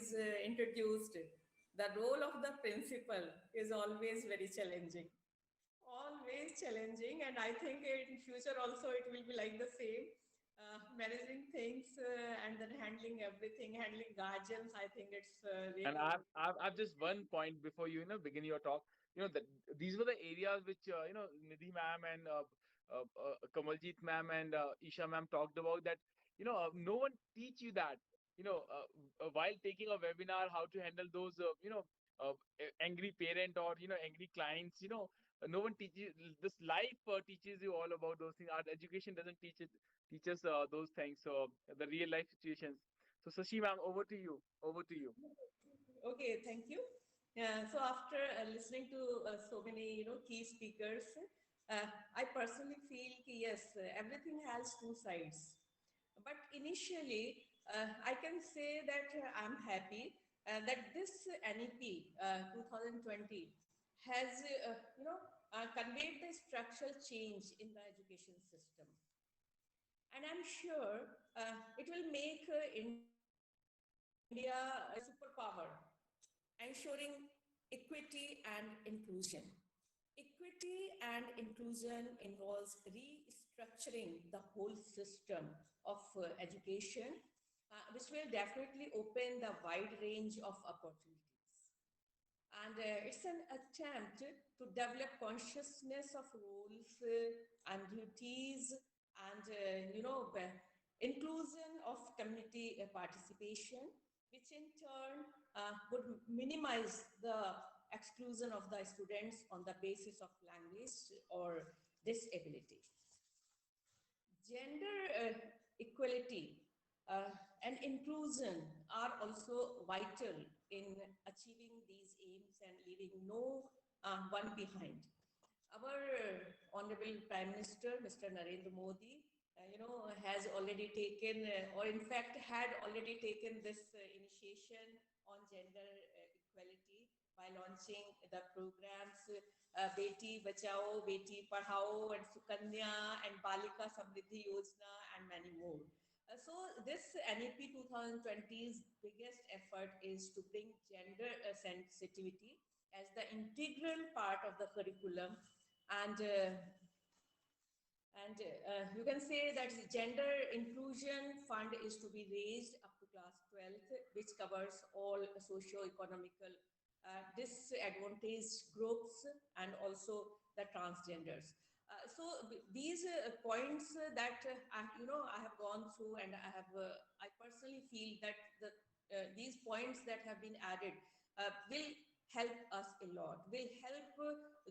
is introduced, the role of the principal is always very challenging. Always challenging, and I think in future also it will be like the same. Managing things and then handling everything, handling guardians. I think it's And really. I've just one point before begin your talk. That these were the areas which Nidhi ma'am and Kamaljeet ma'am and Isha ma'am talked about, that no one teach you that while taking a webinar how to handle those angry parent or angry clients. No one teaches this. Life teaches you all about those things. Our education doesn't teach us those things. So the real life situations. So Sashi ma'am, over to you. Over to you. Okay, thank you. So after listening to so many, key speakers, uh, I personally feel yes, everything has two sides. But initially, I can say that I'm happy that this NEP 2020 has, conveyed the structural change in the education system. And I'm sure it will make India a superpower, ensuring equity and inclusion. Equity and inclusion involves restructuring the whole system of education, which will definitely open the wide range of opportunities. And it's an attempt to develop consciousness of roles and duties and, inclusion of community participation, which in turn would minimize the exclusion of the students on the basis of language or disability. Gender equality and inclusion are also vital in achieving these aims and leaving no one behind. Our Honorable Prime Minister, Mr. Narendra Modi, has already taken, or in fact had already taken this initiation on gender equality by launching the programs Beti Bachao, Beti Padhao, and Sukanya, and Balika Samriddhi Yojana, and many more. So this NEP 2020's biggest effort is to bring gender sensitivity as the integral part of the curriculum, and you can say that the gender inclusion fund is to be raised up to class 12th, which covers all socio-economical disadvantaged groups and also the transgenders. So these points that I have gone through, and I personally feel that these points that have been added will help us a lot, will help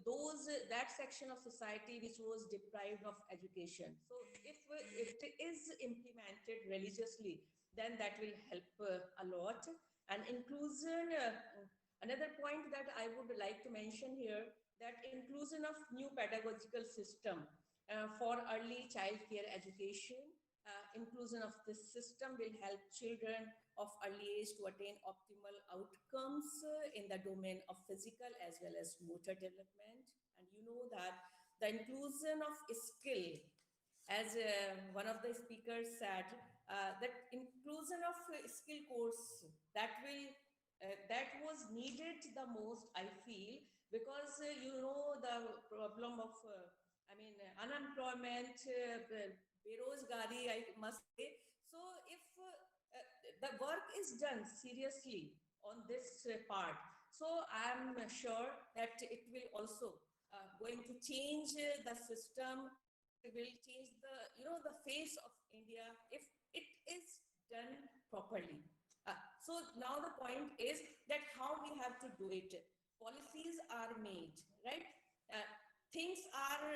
those that section of society which was deprived of education. So if it is implemented religiously, then that will help a lot. And inclusion, another point that I would like to mention here, that inclusion of new pedagogical system for early child care education. Inclusion of this system will help children of early age to attain optimal outcomes in the domain of physical as well as motor development. And you know that the inclusion of skill, as one of the speakers said, that inclusion of skill course that was needed the most, I feel, because the problem of unemployment, berozgari, I must say. So if the work is done seriously on this part, so I'm sure that it will also going to change the system, and it will change the face of India if it is done properly. So now the point is that how we have to do it. Policies are made, right? Uh, Things are,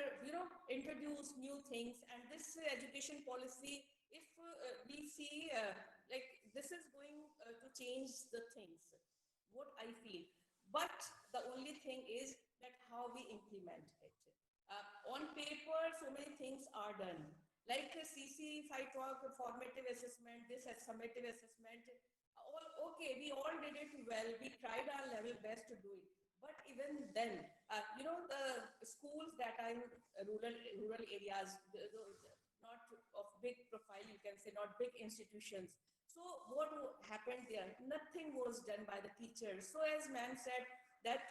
introduced new things, and this education policy, if we see like this is going to change the things, what I feel. But the only thing is that how we implement it. On paper, so many things are done. Like CC, if I talk formative assessment, this as summative assessment, all okay, we all did it well. We tried our level best to do it. But even then, the schools that are in rural areas, not of big profile, you can say, not big institutions. So what happened there? Nothing was done by the teachers. So as ma'am said, that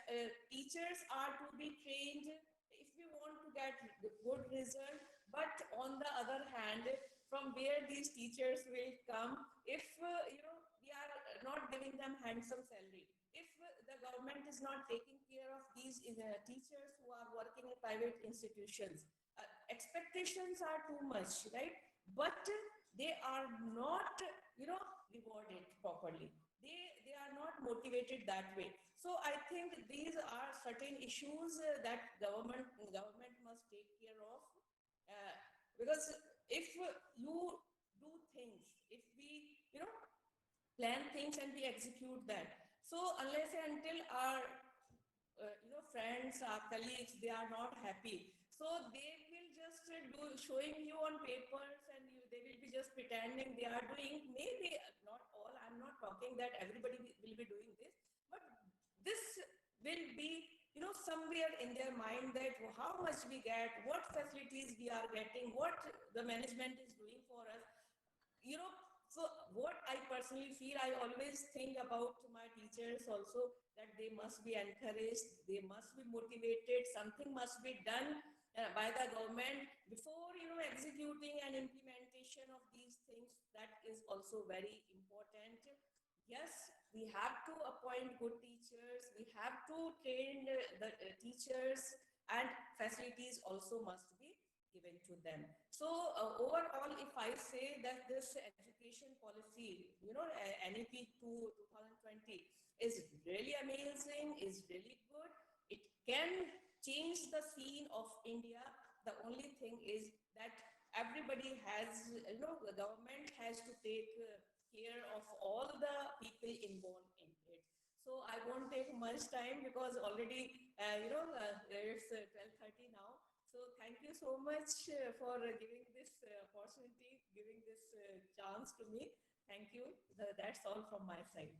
teachers are to be trained if we want to get the good result. But on the other hand, from where these teachers will come if we are not giving them handsome salary? If the government is not taking care of these teachers who are working in private institutions, expectations are too much, right? But they are not, rewarded properly. They are not motivated that way. So I think these are certain issues that government must take care of, uh, because if you do things, if we plan things and we execute that, so unless and until our friends, our colleagues, they are not happy, so they will just do showing you on papers, and they will be just pretending they are doing, maybe not all, I'm not talking that everybody will be doing this, but this will be somewhere in their mind, that how much we get, what facilities we are getting, what the management is doing for us, you know so what I personally feel, I always think about my teachers also, that they must be encouraged, they must be motivated, something must be done by the government before executing and implementation of these things. That is also very important. Yes, we have to appoint good teachers, we have to train the teachers, and facilities also must be given to them. So overall, if I say that this education policy, NEP 2020 is really amazing, is really good, it can change the scene of India. The only thing is that everybody has, the government has to take care of all the people involved in it. So I won't take much time, because already, it's 12:30 now. So thank you so much for giving this opportunity, giving this chance to me. Thank you. That's all from my side.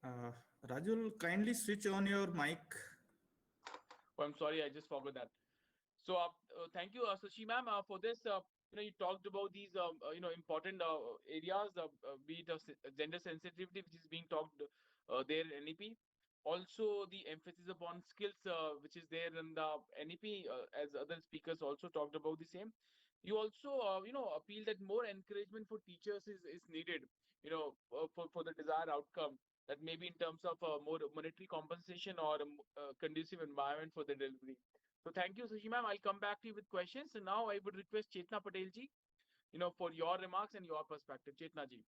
Uh, Rajul, kindly switch on your mic. Oh, I'm sorry, I just forgot that. So, thank you, Sashi ma'am, for this. You talked about these, important areas, be it gender sensitivity, which is being talked there in NEP. Also, the emphasis upon skills, which is there in the NEP, as other speakers also talked about the same. You also, appeal that more encouragement for teachers is needed, for the desired outcome. That maybe in terms of more monetary compensation or conducive environment for the delivery. So thank you, Sushi ma'am. I'll come back to you with questions. And now I would request Chetna Patel ji, for your remarks and your perspective. Chetna ji.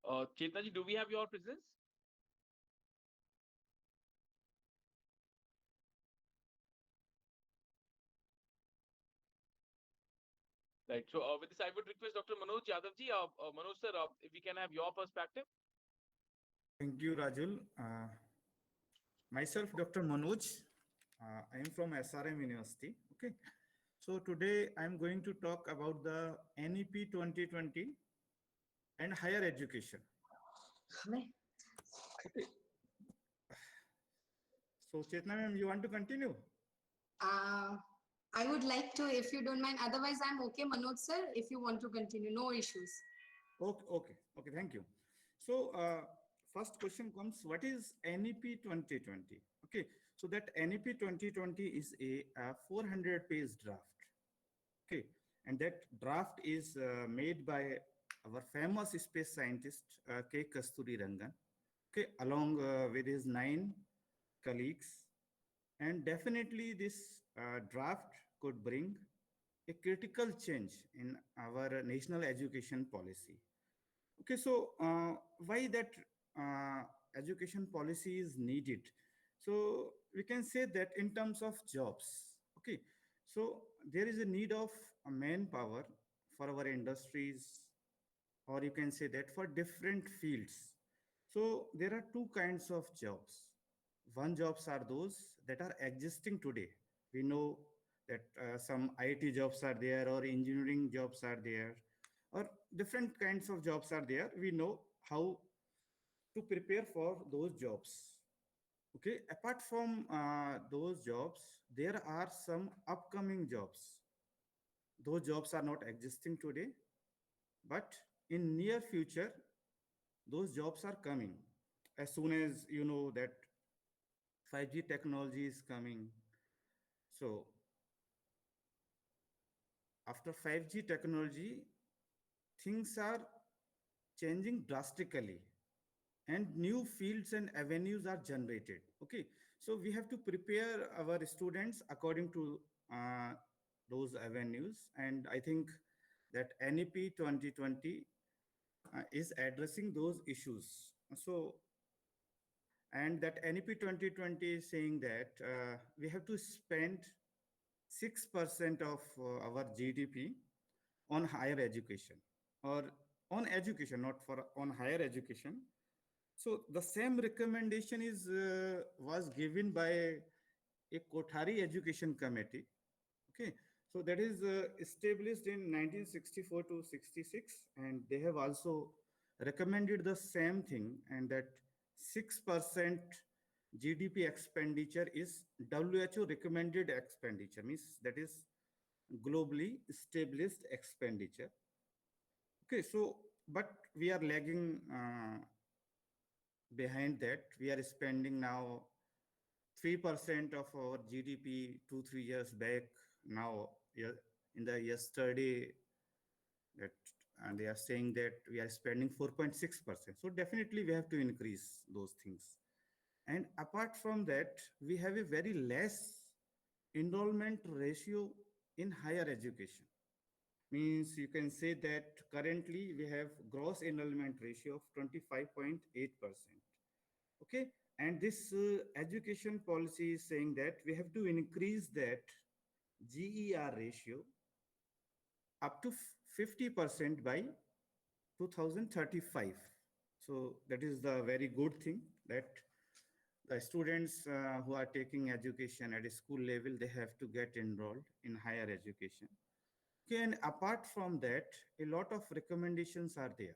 Chetna ji, do we have your presence? Right. So with this, I would request Dr. Manoj Yadav ji, Manoj sir, if we can have your perspective. Thank you, Rajul. Myself, Dr. Manoj. I am from SRM University. Okay. So today I'm going to talk about the NEP 2020 and higher education. Okay. So Chetna ma'am, you want to continue? I would like to, if you don't mind. Otherwise, I'm okay, Manoj sir, if you want to continue. No issues. Okay, okay, okay. Thank you. So first question comes, what is NEP 2020? Okay, so that NEP 2020 is a 400-page draft. Okay, and that draft is made by our famous space scientist K. Kasturi Rangan. okay, along with his 9 colleagues. And definitely, this draft could bring a critical change in our national education policy. Okay, so why that uh, education policy is needed? So we can say that in terms of jobs, okay, so there is a need of manpower for our industries, or you can say that for different fields. So there are two kinds of jobs. One jobs are those that are existing today. We know that some IT jobs are there, or engineering jobs are there, or different kinds of jobs are there. We know how to prepare for those jobs. Okay, apart from those jobs, there are some upcoming jobs. Those jobs are not existing today, but in near future, those jobs are coming. As soon as you know that 5G technology is coming, so after 5G technology, things are changing drastically, and new fields and avenues are generated. Okay, so we have to prepare our students according to uh, those avenues, and I think that NEP 2020 is addressing those issues. So, and that NEP 2020 is saying that we have to spend 6% of our GDP on higher education, or on education, not for on higher education. So the same recommendation is was given by a Kothari Education Committee. Okay, so that is established in 1964 to 66, and they have also recommended the same thing, and that 6% GDP expenditure is WHO recommended expenditure, means that is globally established expenditure. Okay, so but we are lagging behind that. We are spending now 3% of our GDP 2 3 years back. Now, in the yesterday, that and they are saying that we are spending 4.6%. So definitely we have to increase those things. And apart from that, we have a very less enrollment ratio in higher education. Means you can say that currently we have gross enrollment ratio of 25.8%. Okay, and this education policy is saying that we have to increase that GER ratio up to 50% by 2035. So that is the very good thing, that the students who are taking education at a school level, they have to get enrolled in higher education. Okay, and apart from that, a lot of recommendations are there.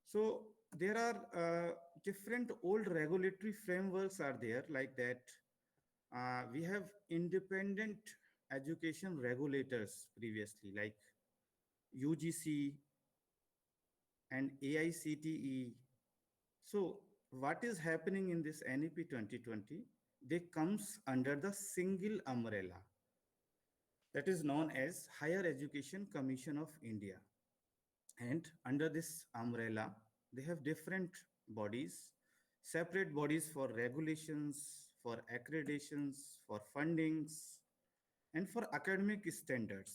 So there are different old regulatory frameworks are there, like that. We have independent education regulators previously, like UGC and AICTE. So what is happening in this NEP 2020? They comes under the single umbrella that is known as Higher Education Commission of India. And under this umbrella, they have different bodies, separate bodies for regulations, for accreditations, for fundings, and for academic standards.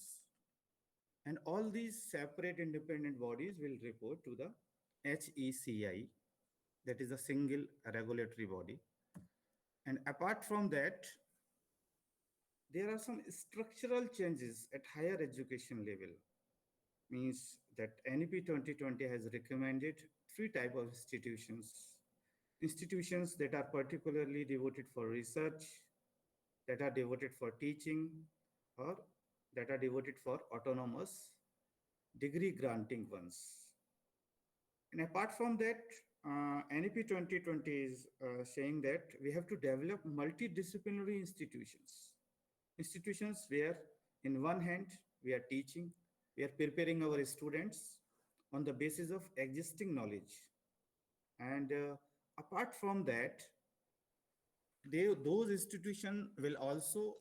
And all these separate independent bodies will report to the HECI, that is a single regulatory body. And apart from that, there are some structural changes at higher education level. Means that NEP 2020 has recommended three type of institutions. Institutions that are particularly devoted for research, that are devoted for teaching, or that are devoted for autonomous degree granting ones. And apart from that, NEP 2020 is saying that we have to develop multidisciplinary institutions. Institutions where, in one hand, we are teaching, we are preparing our students on the basis of existing knowledge. And apart from that, those institutions will also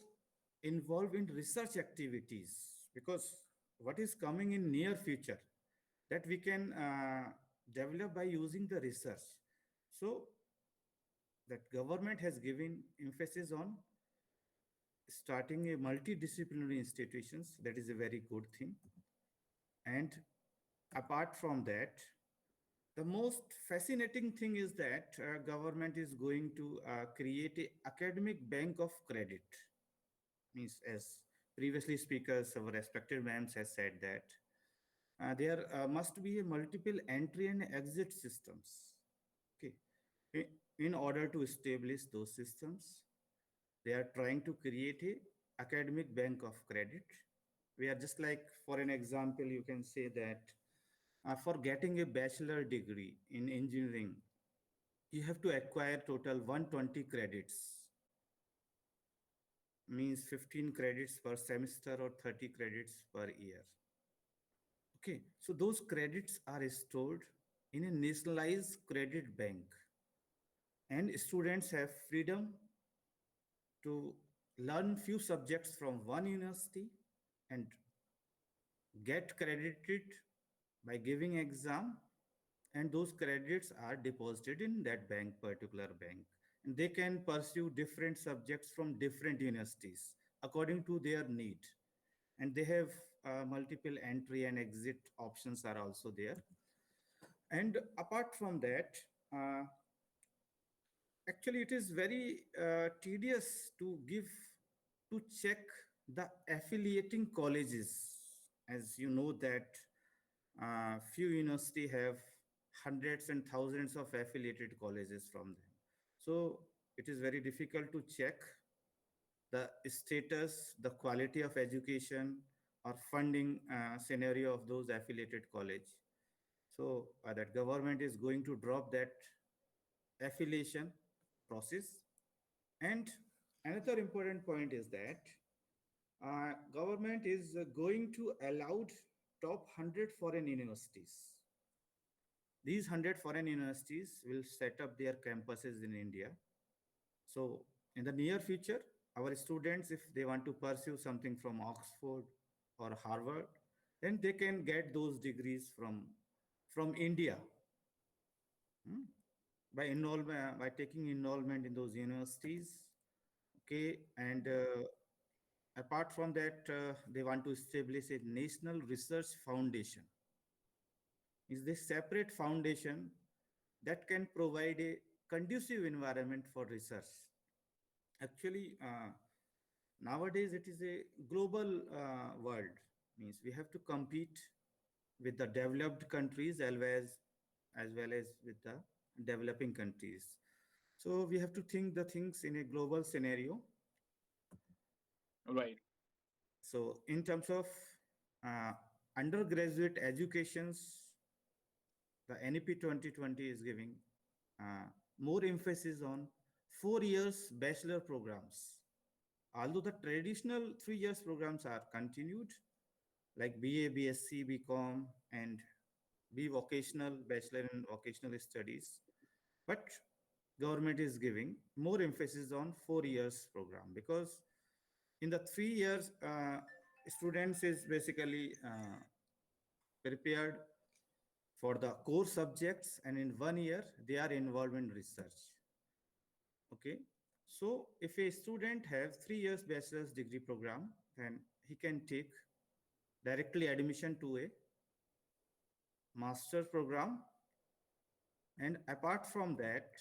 involve in research activities, because what is coming in near future, that we can develop by using the research. So that government has given emphasis on starting a multidisciplinary institutions. That is a very good thing. And apart from that, the most fascinating thing is that government is going to create a academic bank of credit. Means, as previously speakers, our respected ma'ams has said that there must be a multiple entry and exit systems. Okay, in order to establish those systems, they are trying to create a academic bank of credit. We are just like, for an example, you can say that for getting a bachelor degree in engineering, you have to acquire total 120 credits, means 15 credits per semester or 30 credits per year. Okay, so those credits are stored in a nationalized credit bank, and students have freedom to learn few subjects from one university and get credited by giving exam, and those credits are deposited in that bank, particular bank, and they can pursue different subjects from different universities according to their need, and they have multiple entry and exit options are also there. And apart from that, uh, actually it is very tedious to give, to check the affiliating colleges. As you know that few university have hundreds and thousands of affiliated colleges from them. So it is very difficult to check the status, the quality of education or funding scenario of those affiliated college. So that government is going to drop that affiliation process. And another important point is that government is going to allow top 100 foreign universities. These 100 foreign universities will set up their campuses in India. So in the near future, our students, if they want to pursue something from Oxford or Harvard, then they can get those degrees from India. Hmm? By enrollment, by taking enrollment in those universities. Okay, and apart from that, they want to establish a national research foundation. Is this separate foundation that can provide a conducive environment for research? Actually, nowadays it is a global world. Means we have to compete with the developed countries as well as with the developing countries. So we have to think the things in a global scenario. Right. So in terms of uh, undergraduate educations, the NEP 2020 is giving uh, more emphasis on 4 years bachelor programs. Although the traditional 3 years programs are continued, like BA, BSc, BCom, and B vocational, bachelor in vocational studies, but government is giving more emphasis on 4 years program, because in the 3 years, students is basically prepared for the core subjects, and in 1 year they are involved in research. Okay, so if a student has 3 years bachelor's degree program, then he can take directly admission to a master program. And apart from that,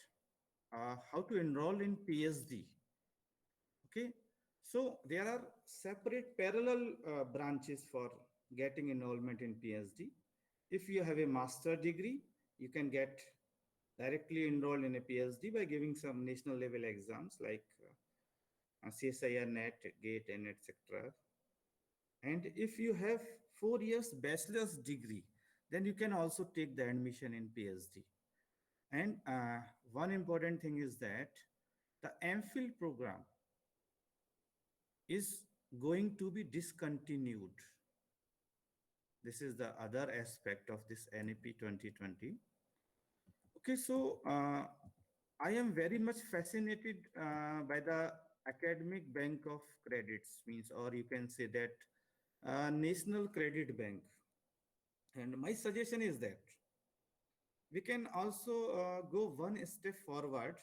how to enroll in PhD. Okay, so there are separate parallel branches for getting enrollment in PhD. If you have a master degree, you can get directly enrolled in a PhD by giving some national level exams like CSIR, NET, GATE, and etc. And if you have 4 years bachelor's degree, then you can also take the admission in PhD. And one important thing is that the MPhil program is going to be discontinued. This is the other aspect of this NEP 2020. Okay, so I am very much fascinated by the academic bank of credits, means, or you can say that National Credit Bank. And my suggestion is that we can also go one step forward,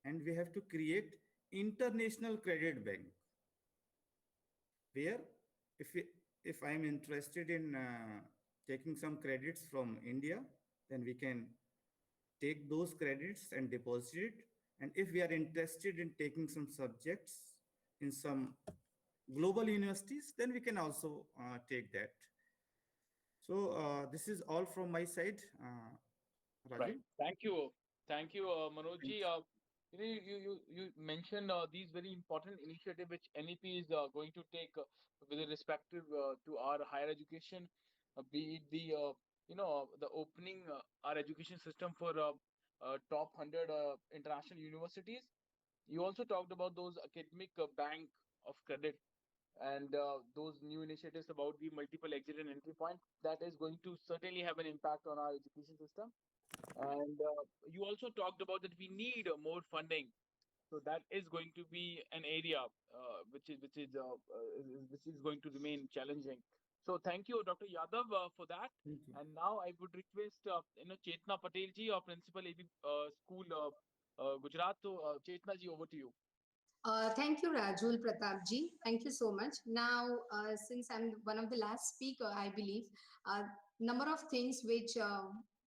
and we have to create international credit bank, where if we, if I'm interested in taking some credits from India, then we can take those credits and deposit it. And if we are interested in taking some subjects in some global universities, then we can also take that. So this is all from my side, Raju. Right. Thank you, Manojji. You mentioned these very important initiative which NEP is going to take with respective to our higher education, be it the the opening our education system for top 100 international universities. You also talked about those academic bank of credit and those new initiatives about the multiple exit and entry point that is going to certainly have an impact on our education system. And you also talked about that we need more funding, so that is going to be an area which is going to remain challenging. So thank you, Dr. Yadav, for that. Thank you. And now I would request Chetna Patel ji, our principal AB School Gujarat. So Chetna ji, over to you. Thank you, Rajul Pratap ji. Thank you so much. Now, since I'm one of the last speaker, I believe, number of things which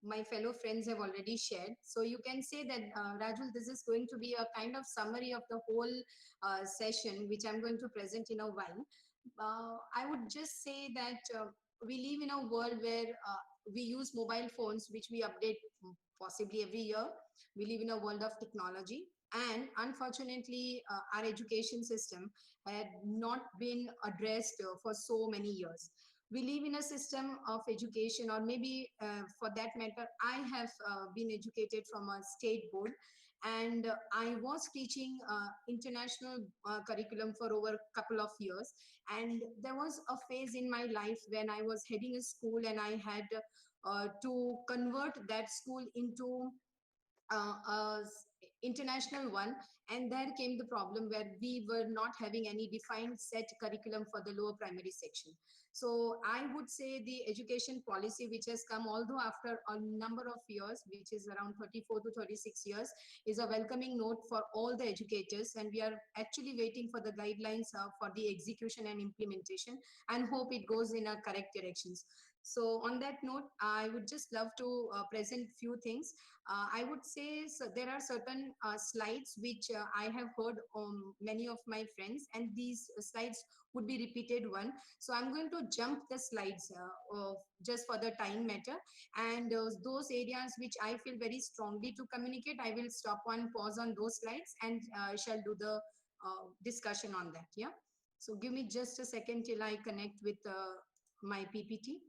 my fellow friends have already shared. So you can say that, Rajul, this is going to be a kind of summary of the whole session, which I'm going to present in a while. I would just say that we live in a world where we use mobile phones, which we update possibly every year. We live in a world of technology, and unfortunately our education system had not been addressed for so many years. We live in a system of education, or maybe for that matter, I have been educated from a state board, and I was teaching international curriculum for over a couple of years. And there was a phase in my life when I was heading a school, and I had to convert that school into international one. And there came the problem where we were not having any defined set curriculum for the lower primary section. So I would say the education policy which has come, although after a number of years, which is around 34 to 36 years, is a welcoming note for all the educators, and we are actually waiting for the guidelines for the execution and implementation, and hope it goes in a correct directions. So on that note, I would just love to present few things. I would say, so there are certain slides which I have heard many of my friends, and these slides would be repeated one. So I'm going to jump the slides just for the time matter. And those areas which I feel very strongly to communicate, I will stop one, pause on those slides, and shall do the discussion on that. Yeah. So give me just a second till I connect with my PPT.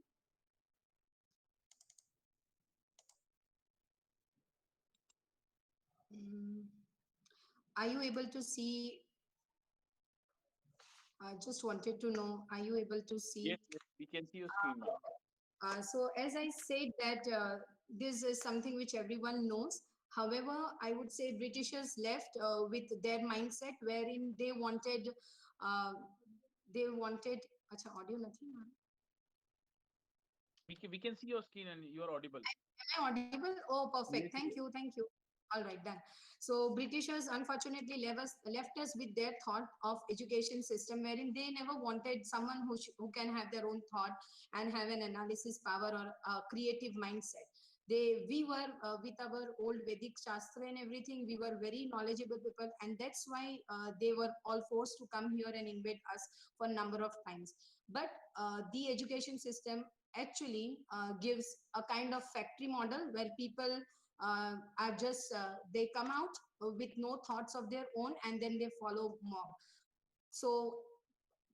Are you able to see? I just wanted to know, are you able to see? Yes, yes, we can see your screen now. So as I said that this is something which everyone knows. However, I would say Britishers left with their mindset wherein they wanted, Acha, audio nothing. We can see your screen and you are audible. Am I audible? Oh, perfect. Yes, Thank yes. you. Thank you. All right, done. So Britishers unfortunately left us with their thought of education system, wherein they never wanted someone who can have their own thought and have an analysis power or a creative mindset. We were with our old Vedic Shastra and everything, we were very knowledgeable people, and that's why they were all forced to come here and invade us for a number of times. But the education system actually gives a kind of factory model where people are just they come out with no thoughts of their own, and then they follow mob. So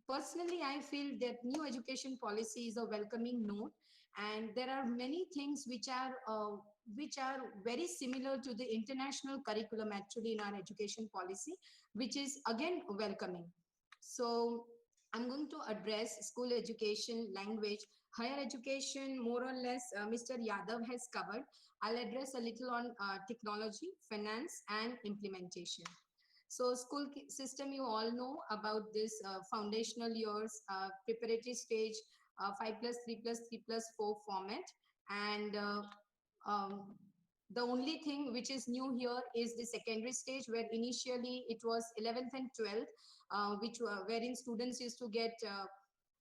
personally, I feel that new education policy is a welcoming note, and there are many things which are very similar to the international curriculum actually in our education policy, which is again welcoming. So I'm going to address school education, language, higher education, more or less Mr. Yadav has covered. I'll address a little on technology, finance, and implementation. So school system, you all know about this foundational years, preparatory stage, 5+3+3+4 format. And The only thing which is new here is the secondary stage, where initially it was 11th and 12th, which were wherein students used to get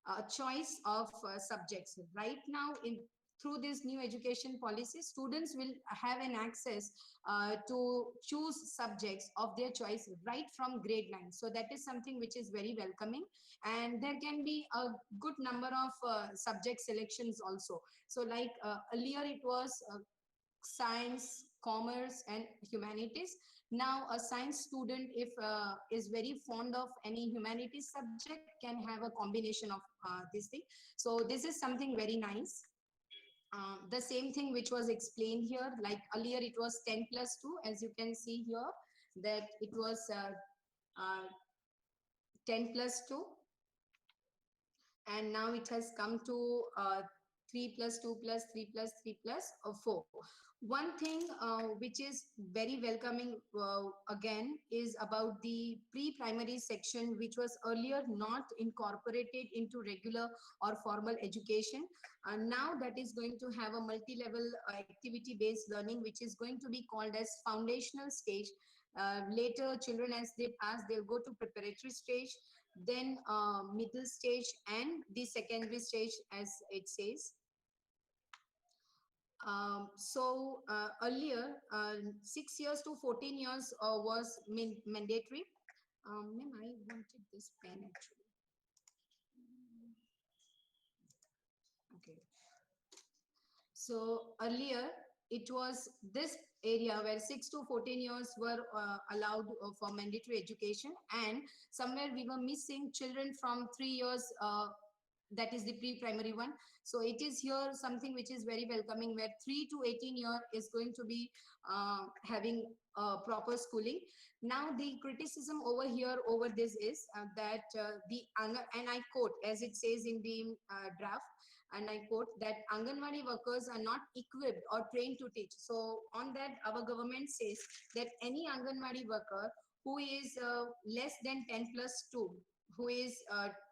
a choice of subjects. Right now, in through this new education policy, students will have an access to choose subjects of their choice right from grade 9. So that is something which is very welcoming, and there can be a good number of subject selections also. So like earlier it was science, commerce, and humanities. Now, a science student, if is very fond of any humanities subject, can have a combination of this thing. So this is something very nice. The same thing which was explained here, like earlier it was 10 plus 2, as you can see here, that it was 10 plus 2, and now it has come to 3 plus 2 plus 3 plus 3 plus 4. One thing which is very welcoming again is about the pre-primary section, which was earlier not incorporated into regular or formal education. Now that is going to have a multi-level activity-based learning, which is going to be called as foundational stage. Later, children, as they pass, they'll go to preparatory stage, then middle stage, and the secondary stage, as it says. Earlier, 6 years to 14 years was mandatory. Ma'am, I wanted this pen actually. Okay. So earlier, it was this area where 6 to 14 years were allowed for mandatory education, and somewhere we were missing children from 3 years, that is the pre-primary one. So it is here something which is very welcoming, where 3 to 18 year is going to be having proper schooling. Now the criticism over here over this is that and I quote, as it says in the draft, and I quote, that Anganwadi workers are not equipped or trained to teach. So on that, our government says that any Anganwadi worker who is less than 10 plus 2, who is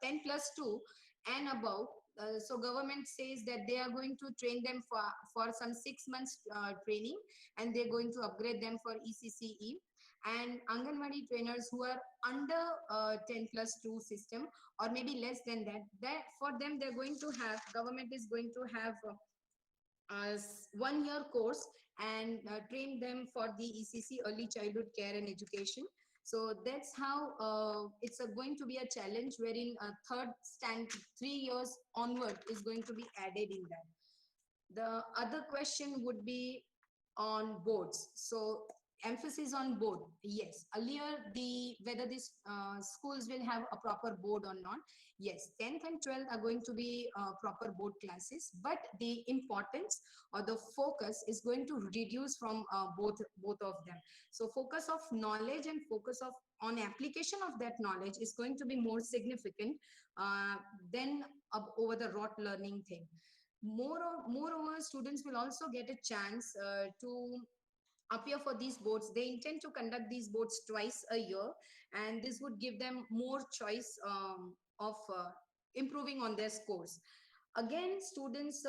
10 plus 2 and above, so government says that they are going to train them for some 6 months training, and they're going to upgrade them for ECCE. And Anganwadi trainers who are under 10 plus 2 system, or maybe less than that, for them they're going to have, government is going to have a 1 year course, and train them for the ECC, early childhood care and education. So that's how it's going to be a challenge, wherein 3 years onward is going to be added in that. The other question would be on boards. So emphasis on board. Yes, earlier whether these schools will have a proper board or not. Yes, 10th and 12th are going to be proper board classes, but the importance or the focus is going to reduce from both of them. So focus of knowledge and focus on application of that knowledge is going to be more significant than over the rote learning thing. Moreover, students will also get a chance to appear for these boards. They intend to conduct these boards twice a year, and this would give them more choice of improving on their scores. Again, students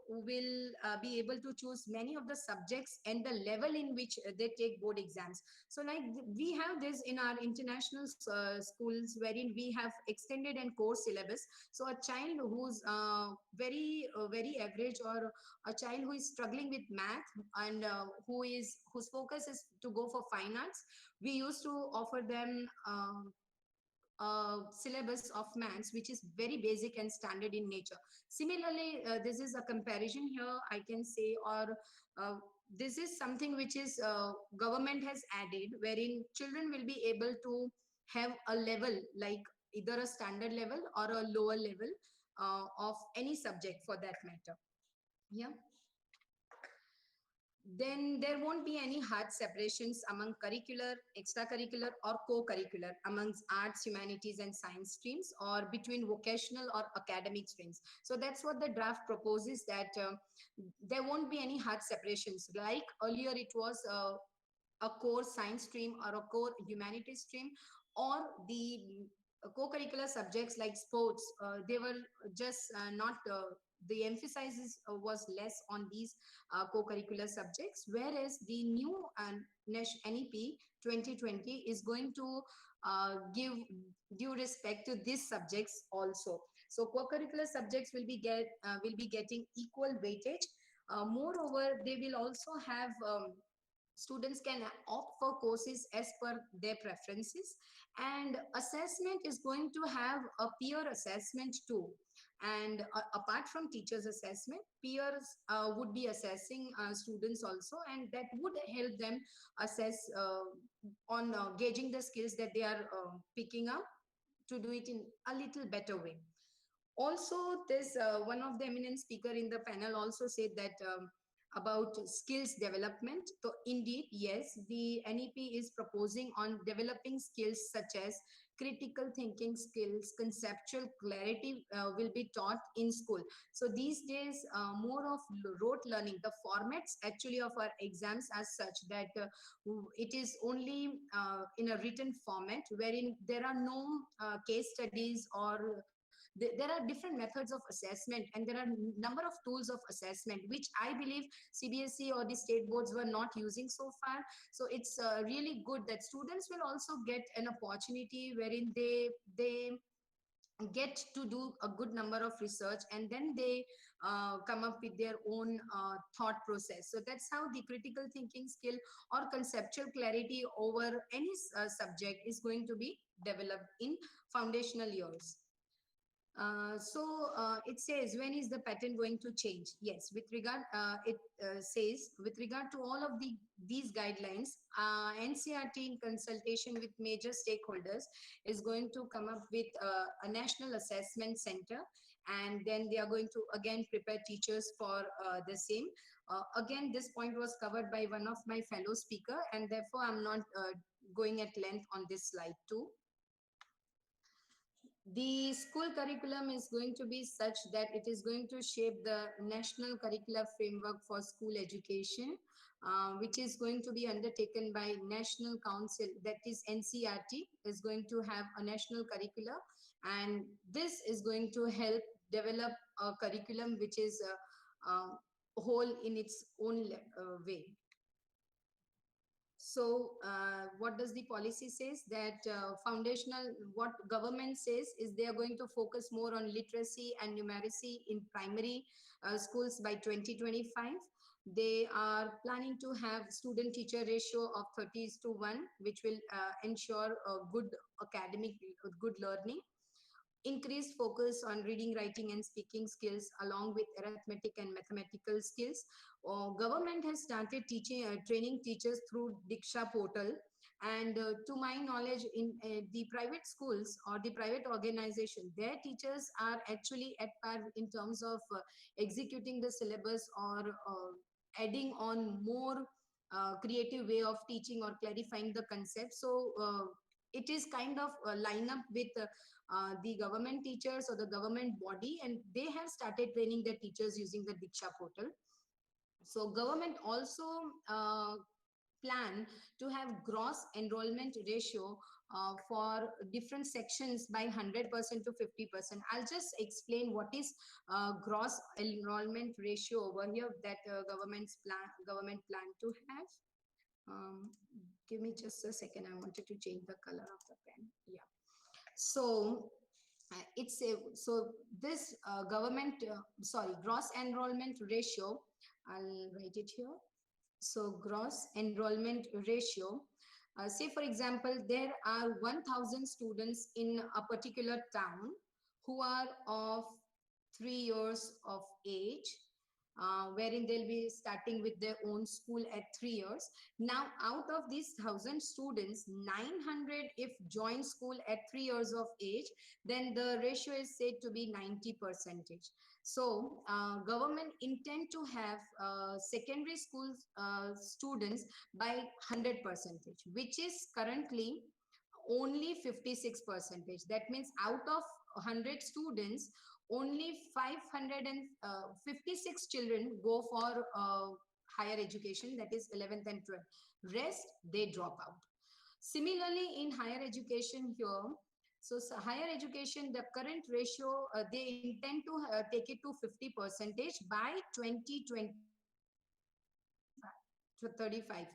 will be able to choose many of the subjects and the level in which they take board exams. So like we have this in our international schools, wherein we have extended and core syllabus. So a child who's very average, or a child who is struggling with math, and whose focus is to go for fine arts, we used to offer them syllabus of maths which is very basic and standard in nature. Similarly, this is a comparison here, I can say, or this is something which is government has added, wherein children will be able to have a level, like either a standard level or a lower level of any subject for that matter. Yeah. Then there won't be any hard separations among curricular, extracurricular, or co-curricular amongst arts, humanities, and science streams, or between vocational or academic streams. So that's what the draft proposes, that there won't be any hard separations. Like earlier it was a core science stream or a core humanities stream, or the co-curricular subjects like sports, they were just not the emphasis was less on these co-curricular subjects, whereas the new NEP 2020 is going to give due respect to these subjects also. So co-curricular subjects will be getting equal weightage. Moreover, they will also have students can opt for courses as per their preferences, and assessment is going to have a peer assessment too. And apart from teachers assessment, peers would be assessing students also, and that would help them assess on gauging the skills that they are picking up to do it in a little better way. Also, this one of the eminent speaker in the panel also said that about skills development. So indeed, yes, the NEP is proposing on developing skills such as critical thinking skills, conceptual clarity will be taught in school. So these days, more of rote learning, the formats actually of our exams as such that it is only in a written format wherein there are no case studies, or there are different methods of assessment, and there are number of tools of assessment which I believe CBSE or the state boards were not using so far. So it's really good that students will also get an opportunity wherein they get to do a good number of research, and then they come up with their own thought process. So that's how the critical thinking skill or conceptual clarity over any subject is going to be developed in foundational years. It says, when is the pattern going to change? Yes, with regard, it says, with regard to all of these guidelines, NCERT in consultation with major stakeholders is going to come up with a national assessment center, and then they are going to again prepare teachers for the same. Again, this point was covered by one of my fellow speaker, and therefore I'm not going at length on this slide too. The school curriculum is going to be such that it is going to shape the national curricular framework for school education, which is going to be undertaken by National Council, that is NCERT, is going to have a national curricula, and this is going to help develop a curriculum which is whole in its own way. So what does the policy says? That foundational, what government says is they are going to focus more on literacy and numeracy in primary schools by 2025. They are planning to have student teacher ratio of 30:1, which will ensure a good academic, good learning. Increased focus on reading, writing, and speaking skills along with arithmetic and mathematical skills. Government has started training teachers through Diksha portal, and to my knowledge, in the private schools or the private organization, their teachers are actually at par in terms of executing the syllabus or adding on more creative way of teaching or clarifying the concept. So it is kind of line up with the government teachers or the government body, and they have started training their teachers using the Diksha portal. So government also plan to have gross enrollment ratio for different sections by 100% to 50%. I'll just explain what is gross enrollment ratio over here that government plan to have. Give me just a second. I wanted to change the color of the pen. Yeah. So it's a, so this gross enrollment ratio, I'll write it here. So gross enrollment ratio, say for example, there are 1,000 students in a particular town who are of 3 years of age, wherein they'll be starting with their own school at 3 years. Now, out of these 1,000 students, 900 if join school at 3 years of age, then the ratio is said to be 90%. So, government intend to have secondary school students by 100%, which is currently only 56%. That means out of 100 students, only 556 children go for higher education, that is 11th and 12th. Rest, they drop out. Similarly, in higher education here, Higher education, the current ratio, they intend to take it to 50% by 2035.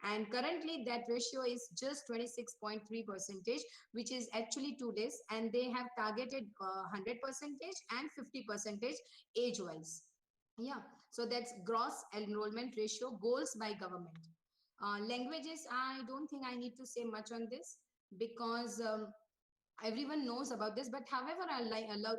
And currently that ratio is just 26.3%, which is actually 2 days. And they have targeted 100% and 50% age wise. Yeah, so that's gross enrollment ratio goals by government. Languages, I don't think I need to say much on this, because everyone knows about this. But however,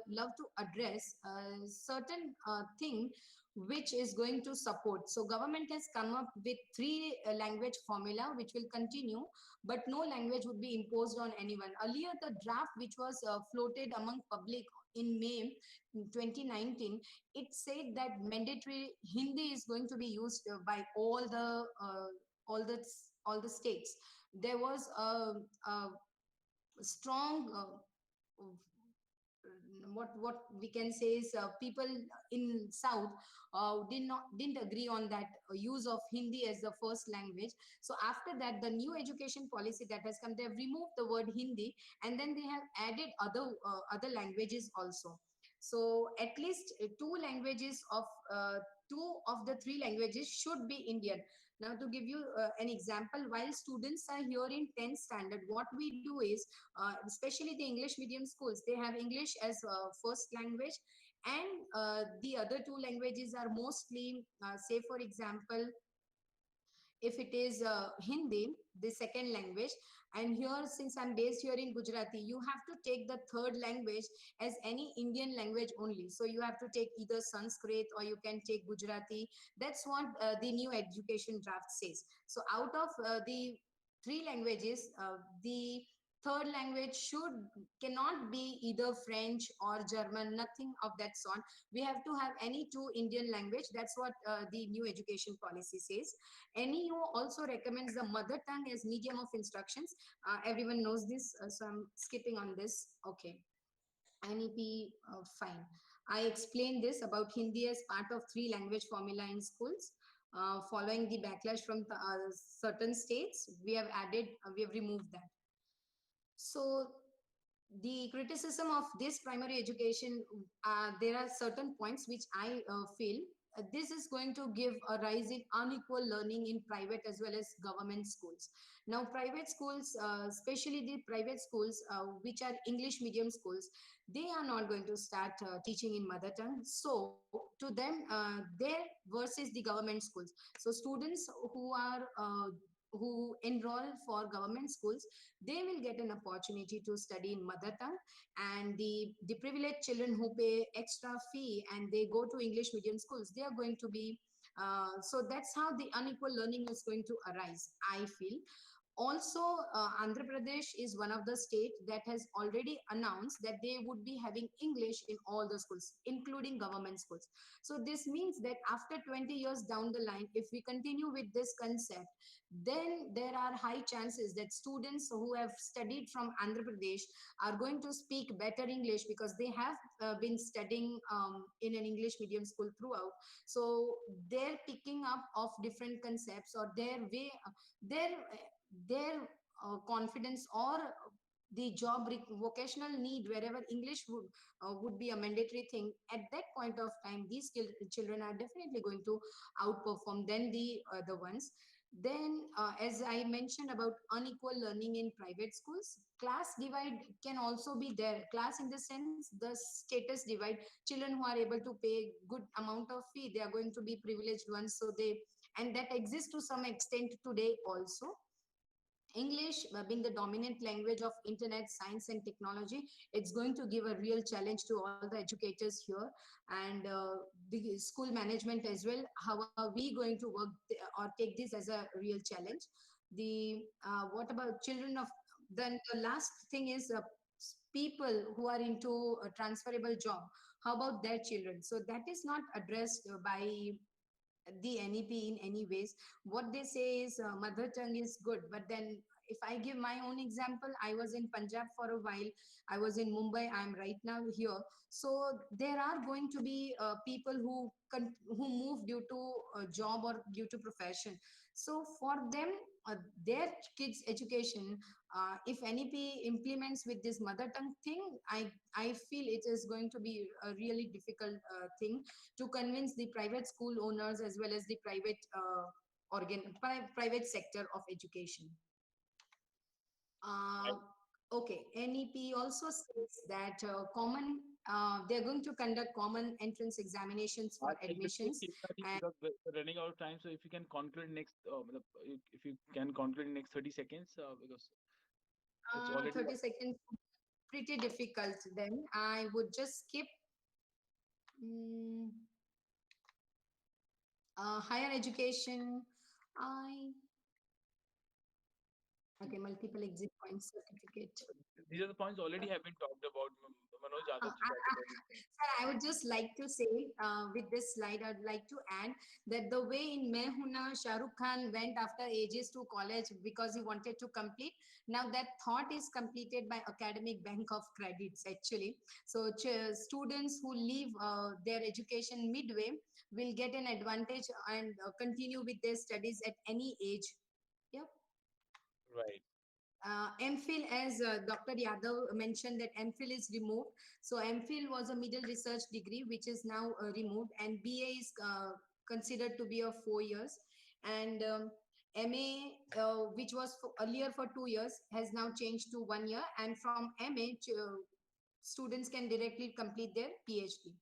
love to address a certain thing which is going to support. So government has come up with three language formula which will continue, but no language would be imposed on anyone. Earlier, the draft which was floated among public in May 2019, it said that mandatory Hindi is going to be used by all the all the states. There was a strong what we can say is, people in south didn't agree on that use of Hindi as the first language. So after that, the new education policy that has come, they have removed the word Hindi, and then they have added other languages also. So at least two languages of two of the three languages should be Indian. Now, to give you an example, while students are here in 10th standard, what we do is, especially the English medium schools, they have English as first language, and the other two languages are mostly, say for example, if it is Hindi, the second language. And here, since I'm based here in Gujarati, you have to take the third language as any Indian language only. So you have to take either Sanskrit or you can take Gujarati. That's what the new education draft says. So out of the three languages, the third language cannot be either French or German, nothing of that sort. We have to have any two Indian language. That's what the new education policy says. NEU also recommends the mother tongue as medium of instructions. Everyone knows this, so I'm skipping on this. Okay. NEP, fine. I explained this about Hindi as part of three language formula in schools. Following the backlash from certain states, we have removed that. So the criticism of this primary education, there are certain points which I feel this is going to give a rise in unequal learning in private as well as government schools. Now, private schools, especially the private schools which are English medium schools, they are not going to start teaching in mother tongue. So to them, their versus the government schools. So students who enroll for government schools, they will get an opportunity to study in mother tongue, and the privileged children who pay extra fee and they go to English medium schools, they are going to be so that's how the unequal learning is going to arise, I feel. Also, Andhra Pradesh is one of the states that has already announced that they would be having English in all the schools, including government schools. So this means that after 20 years down the line, if we continue with this concept, then there are high chances that students who have studied from Andhra Pradesh are going to speak better English, because they have been studying in an English medium school throughout. So their picking up of different concepts, or their way, their confidence, or the vocational need wherever English would be a mandatory thing, at that point of time these children are definitely going to outperform than the other ones. Then as I mentioned about unequal learning in private schools, class divide can also be there. Class in the sense, the status divide. Children who are able to pay good amount of fee, they are going to be privileged ones. So and that exists to some extent today also. English being the dominant language of internet, science and technology, it's going to give a real challenge to all the educators here, and the school management as well. How are we going to work or take this as a real challenge? What about children of, then the last thing is people who are into a transferable job. How about their children? So that is not addressed by the NEP in any ways. What they say is mother tongue is good, but then if I give my own example, I was in Punjab for a while, I was in Mumbai, I'm right now here. So there are going to be people who move due to a job or due to profession. So for them, their kids' education if NEP implements with this mother tongue thing, I feel it is going to be a really difficult thing to convince the private school owners as well as the private sector of education. Okay, NEP also says that they're going to conduct common entrance examinations for admissions. And Because we're running out of time, so if you can conclude next, if you can conclude in next 30 seconds, because it's already 30 seconds, pretty difficult then. I would just skip mm, higher education. Okay, multiple exit point certificate. these are the points already have been talked about. Manoj Yadav ji talked about it. Sir, I would just like to say with this slide, I'd like to add that the way in Main Hoon Na, Shah Rukh Khan went after ages to college because he wanted to complete. Now that thought is completed by Academic Bank of Credits actually. So students who leave their education midway will get an advantage and continue with their studies at any age. Yeah. Right. MPhil, as Dr. Yadav mentioned, that MPhil is removed. So MPhil was a middle research degree, which is now removed, and BA is considered to be of 4 years. And MA, which was earlier for 2 years, has now changed to 1 year. And from MA, students can directly complete their PhD.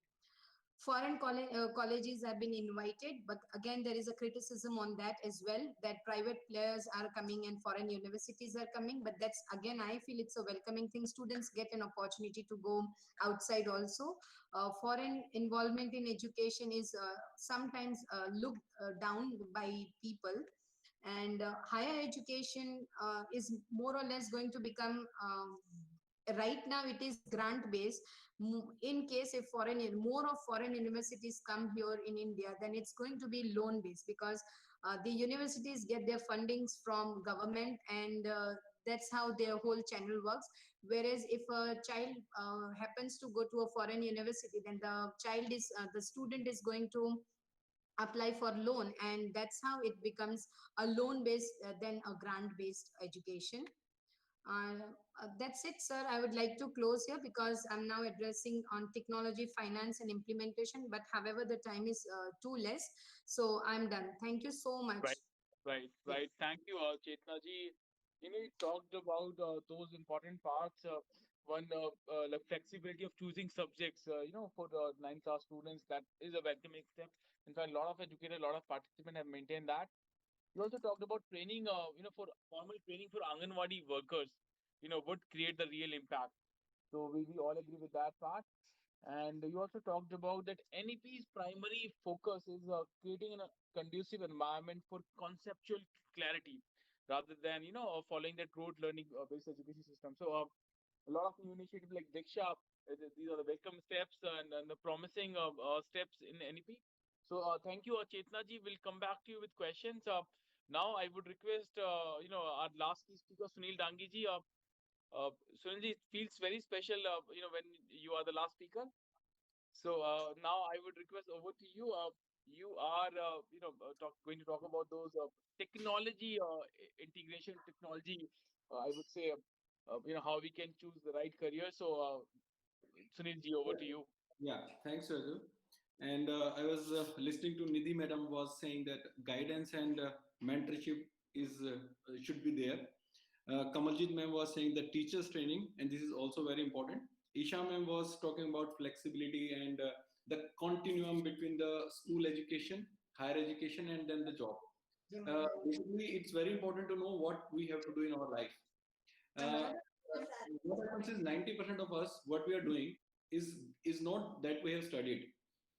Foreign colleges have been invited, but again, there is a criticism on that as well, that private players are coming and foreign universities are coming. But that's, again, I feel it's a welcoming thing. Students get an opportunity to go outside also. Foreign involvement in education is sometimes looked down by people. And higher education is more or less going to become right now it is grant based. In case if more of foreign universities come here in India, then it's going to be loan based, because the universities get their fundings from government, and that's how their whole channel works. Whereas if a child happens to go to a foreign university, then the student is going to apply for loan, and that's how it becomes a loan based than a grant based education. That's it, sir. I would like to close here because I'm now addressing on technology, finance, and implementation. But however, the time is too less, so I'm done. Thank you so much. Right. Thank you, Chetna ji. You know, you talked about those important parts. One, like flexibility of choosing subjects. For the 9th class students, that is a welcoming step. In fact, a lot of educators, a lot of participants have maintained that. You also talked about training, for formal training for Anganwadi workers, would create the real impact. So we all agree with that part. And you also talked about that NEP's primary focus is creating a conducive environment for conceptual clarity rather than, following that rote learning based education system. So a lot of new initiatives like Diksha, these are the welcome steps and the promising steps in NEP. So thank you, Chetna ji. We'll come back to you with questions. Now I would request, our last speaker, Sunil Dangi ji. Sunil ji, it feels very special, when you are the last speaker. So now I would request over to you. You are, going to talk about those technology integration, technology. I would say, how we can choose the right career. So Sunil ji, over to you. Yeah, thanks, Raghu. And I was listening to Nidhi madam was saying that guidance and mentorship should be there. Kamaljit ma'am was saying the teachers training, and this is also very important. Isha ma'am was talking about flexibility and the continuum between the school education, higher education, and then the job. Basically, it's very important to know what we have to do in our life. What happens is 90% of us, what we are doing is not that we have studied.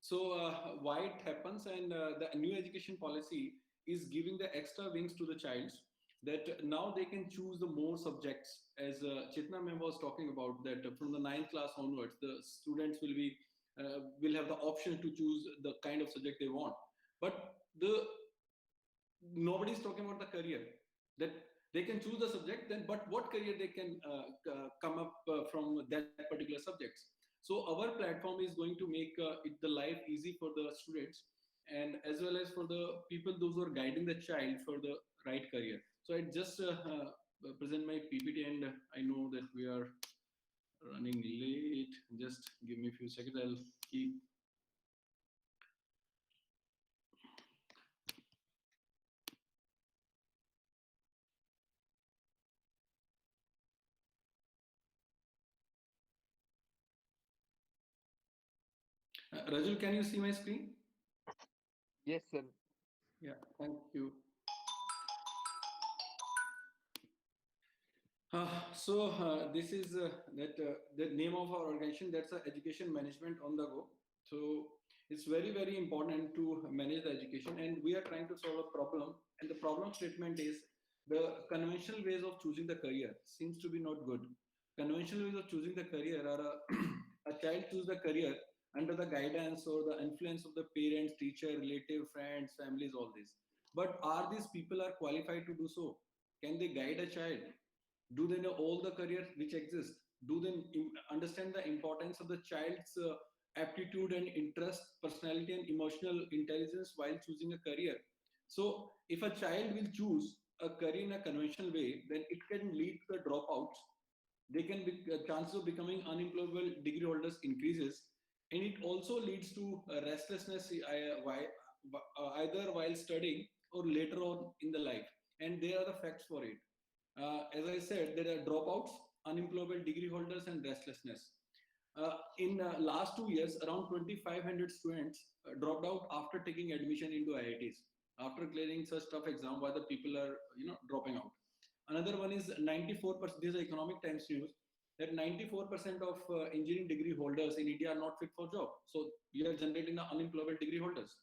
So why it happens, and the new education policy is giving the extra wings to the child, that now they can choose the more subjects, as Chetna ma'am was talking about, that from the 9th class onwards, the students will have the option to choose the kind of subject they want. But nobody is talking about the career, that they can choose the subject, then but what career they can come up from that particular subjects. So our platform is going to make the life easy for the students, and as well as for the people, those who are guiding the child for the right career. So I just present my PPT, and I know that we are running late. Just give me a few seconds. I'll keep. Rajul, can you see my screen? Yes, sir. Yeah, thank you. This is the name of our organization. That's education management on the go. So it's very important to manage the education, and we are trying to solve a problem. And the problem statement is the conventional ways of choosing the career seems to be not good. Conventional ways of choosing the career are a child choose the career under the guidance or the influence of the parents, teacher, relative, friends, families, all this. But are these people are qualified to do so? Can they guide a child? Do they know all the careers which exist? Do they understand the importance of the child's aptitude and interest, personality and emotional intelligence while choosing a career? So if a child will choose a career in a conventional way, then it can lead to the dropouts. They can be chances of becoming unemployable degree holders increases, and it also leads to restlessness either while studying or later on in the life. And there are the facts for it. As I said, there are dropouts, unemployable degree holders, and restlessness. In last 2 years, around 2,500 students dropped out after taking admission into IITs. After clearing such tough exam, why the people are dropping out. Another one is 94%. This is Economic Times news that 94% of engineering degree holders in India are not fit for job. So we are generating the unemployable degree holders.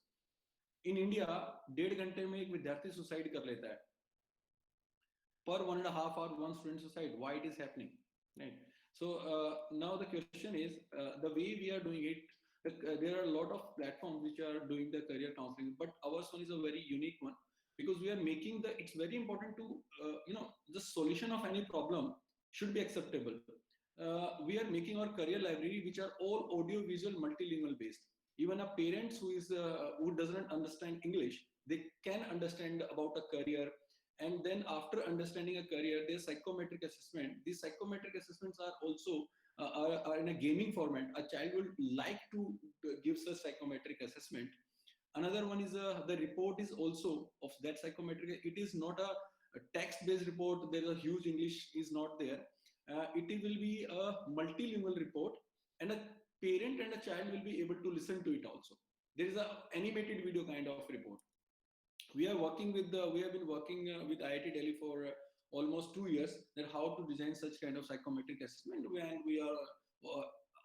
In India, 1.5 घंटे में एक विद्यार्थी suicide कर लेता है. Per 1.5 hour, one student suicide. Why it is happening, right? So now the question is the way we are doing it. There are a lot of platforms which are doing the career counseling, but ours one is a very unique one because we are making the. It's very important to the solution of any problem should be acceptable. We are making our career library, which are all audio visual multilingual based. Even a parents who doesn't understand English, they can understand about a career. And then after understanding a career, there's psychometric assessment. These psychometric assessments are also are in a gaming format. A child would like to give a psychometric assessment. Another one is the report is also of that psychometric. It is not a text-based report. There is a huge English is not there. It will be a multilingual report, and a parent and a child will be able to listen to it also. There is a animated video kind of report. We are working with we have been working with IIT Delhi for almost 2 years that how to design such kind of psychometric assessment, and we are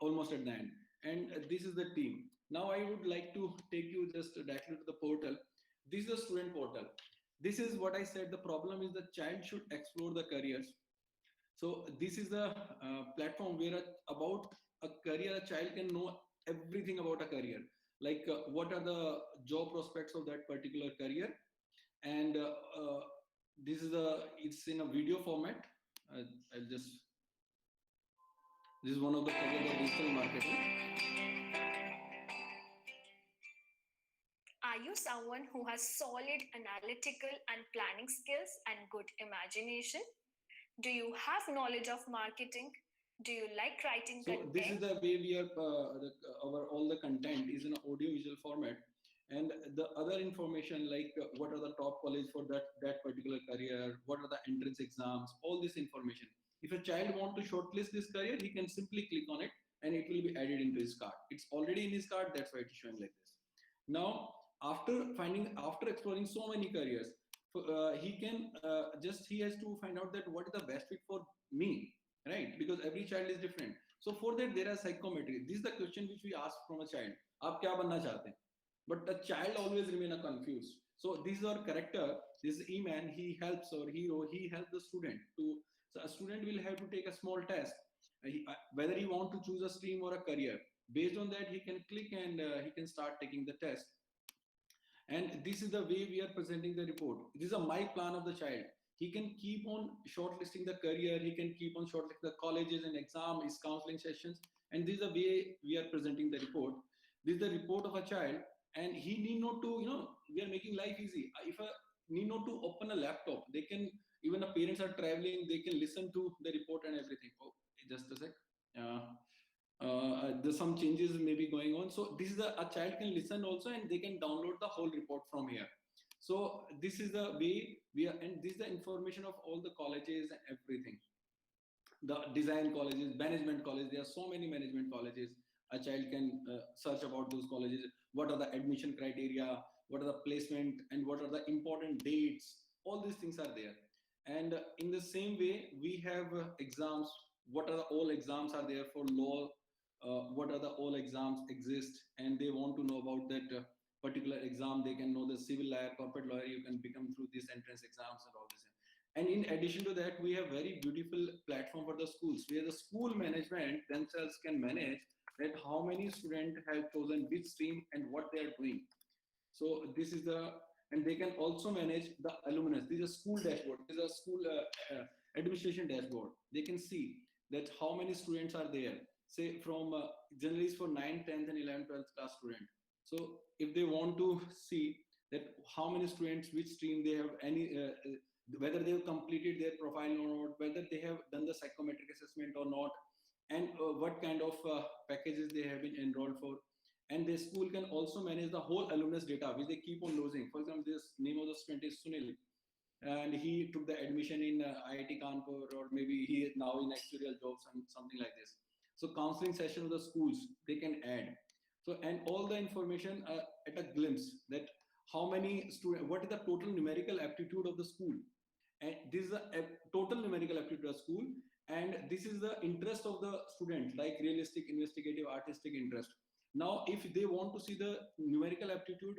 almost at the end. And this is the team. Now I would like to take you just directly to the portal. This is the student portal. This is what I said. The problem is the child should explore the careers. So this is the platform where about a career, a child can know everything about a career, like what are the job prospects of that particular career. And this is it's in a video format. I'll just, this is one of the careers of digital marketing. Are you someone who has solid analytical and planning skills and good imagination? Do you have knowledge of marketing? Do you like writing content? This is the way we are, our all the content is in an audio visual format. And the other information like what are the top college for that particular career, what are the entrance exams, all this information. If a child want to shortlist this career, he can simply click on it and it will be added into his cart. It's already in his cart, that's why it is showing like this. Now, after exploring so many careers, he can he has to find out that what is the best fit for me, right? Because every child is different. So for that, there are psychometry. This is the question which we ask from a child. आप क्या बनना चाहते हैं? But the child always remain confused. So this is our character. This E-man, he helps, or hero, he helps the student to. So a student will have to take a small test, whether he want to choose a stream or a career. Based on that, he can click and he can start taking the test. And this is the way we are presenting the report. This is a my plan of the child. He can keep on shortlisting the career. He can keep on shortlisting the colleges and exam, his counseling sessions. And this is the way we are presenting the report. This is the report of a child, and he need not to, we are making life easy. If a need not to open a laptop, they can Even the parents are traveling, they can listen to the report and everything. Oh, just a sec. There's some changes maybe going on. So this is a child can listen also, and they can download the whole report from here. So this is the way we are, and this is the information of all the colleges and everything. The design colleges, management college, there are so many management colleges. A child can search about those colleges, what are the admission criteria, what are the placement, and what are the important dates. All these things are there. And in the same way, we have exams. What are the all exams are there for law? What are the all exams exist, and they want to know about that particular exam. They can know the civil lawyer, corporate lawyer, you can become through these entrance exams and all this. And in addition to that, we have very beautiful platform for the schools, where the school management themselves can manage that how many students have chosen which stream and what they are doing. So this is the, and they can also manage the alumnus. This is a school dashboard. This is a school administration dashboard. They can see that how many students are there. Say from generally for 9th, 10th, and 11th, 12th class student. So if they want to see that how many students, which stream they have, any whether they have completed their profile or not, whether they have done the psychometric assessment or not, and what kind of packages they have been enrolled for. And the school can also manage the whole alumnus data, which they keep on losing. For example, this name of the student is Sunil, and he took the admission in IIT Kanpur, or maybe he is now in actuarial jobs and something like this. So counseling session of the schools, they can add. So, and all the information at a glimpse, that how many students, what is the total numerical aptitude of the school. And this is a total numerical aptitude of the school. And this is the interest of the student, like realistic, investigative, artistic interest. Now, if they want to see the numerical aptitude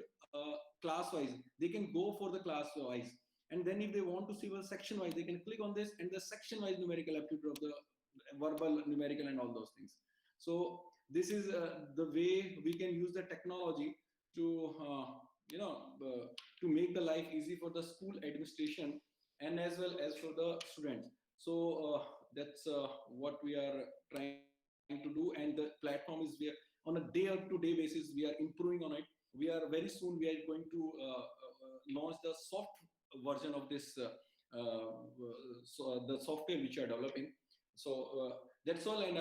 class wise, they can go for the class wise. And then if they want to see the section wise, they can click on this, and the section wise numerical aptitude of the verbal, numerical, and all those things. So this is the way we can use the technology to to make the life easy for the school administration, and as well as for the students. So that's what we are trying to do, and the platform is, we are on a day-to-day basis, we are improving on it. We are very soon, we are going to launch the soft version of this so the software which you are developing. So that's all, and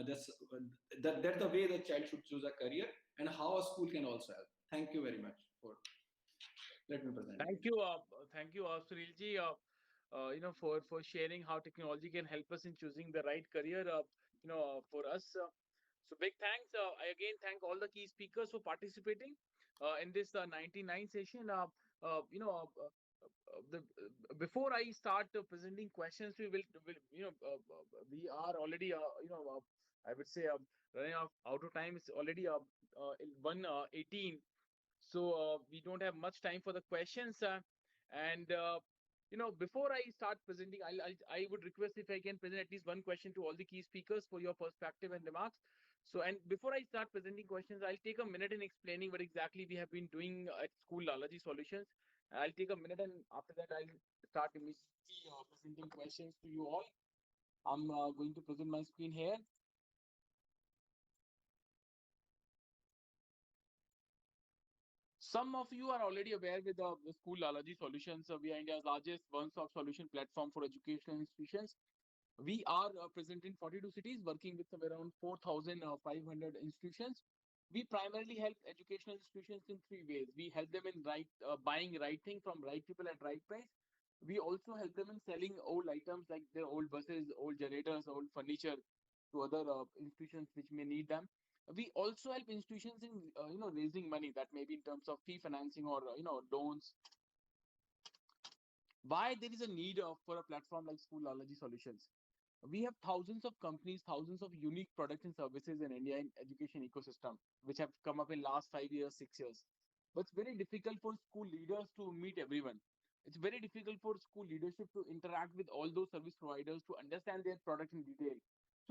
that's the way the child should choose a career, and how a school can also help. Thank you very much for let me present. Thank you, Sunilji. For sharing how technology can help us in choosing the right career. For us. So big thanks. I again thank all the key speakers for participating in this 99 session. Before I start presenting questions, we are already I would say running out of time. It's already 1:18, so we don't have much time for the questions. And before I start presenting, I would request if I can present at least one question to all the key speakers for your perspective and remarks. So, and before I start presenting questions, I'll take a minute in explaining what exactly we have been doing at School Lalaji Solutions. I'll take a minute, and after that, I'll start immediately presenting questions to you all. I'm going to present my screen here. Some of you are already aware with the School Lalaji Solutions. We are India's largest one-stop solution platform for educational institutions. We are present in 42 cities, working with around 4,500 institutions. We primarily help educational institutions in three ways. We help them in buying right thing from right people at right price. We also help them in selling old items like their old buses, old generators, old furniture to other institutions which may need them. We also help institutions in raising money, that may be in terms of fee financing or loans. Why there is a need for a platform like School Lalaji Solutions? We have thousands of companies, thousands of unique products and services in India in education ecosystem, which have come up in last 5 years, 6 years. But it's very difficult for school leaders to meet everyone. It's very difficult for school leadership to interact with all those service providers to understand their product in detail.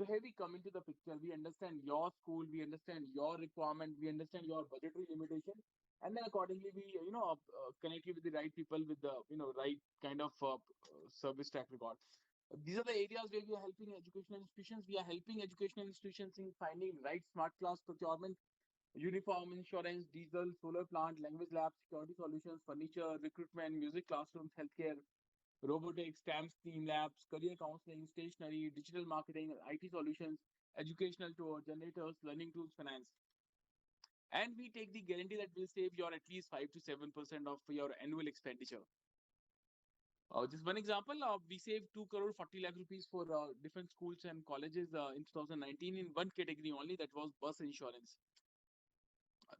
So here we come into the picture. We understand your school, we understand your requirement, we understand your budgetary limitation, and then accordingly we connect you with the right people with the right kind of service track record. These are the areas where we are helping educational institutions. We are helping educational institutions in finding right smart class procurement, uniform, insurance, diesel, solar plant, language labs, security solutions, furniture, recruitment, music classrooms, healthcare, robotics, STEM STEAM labs, career counseling, stationery, digital marketing, IT solutions, educational tour, generators, learning tools, finance. And we take the guarantee that will save your at least 5 to 7% of your annual expenditure. Just one example, we saved 2 crore 40 lakh rupees for different schools and colleges in 2019 in one category only, that was bus insurance.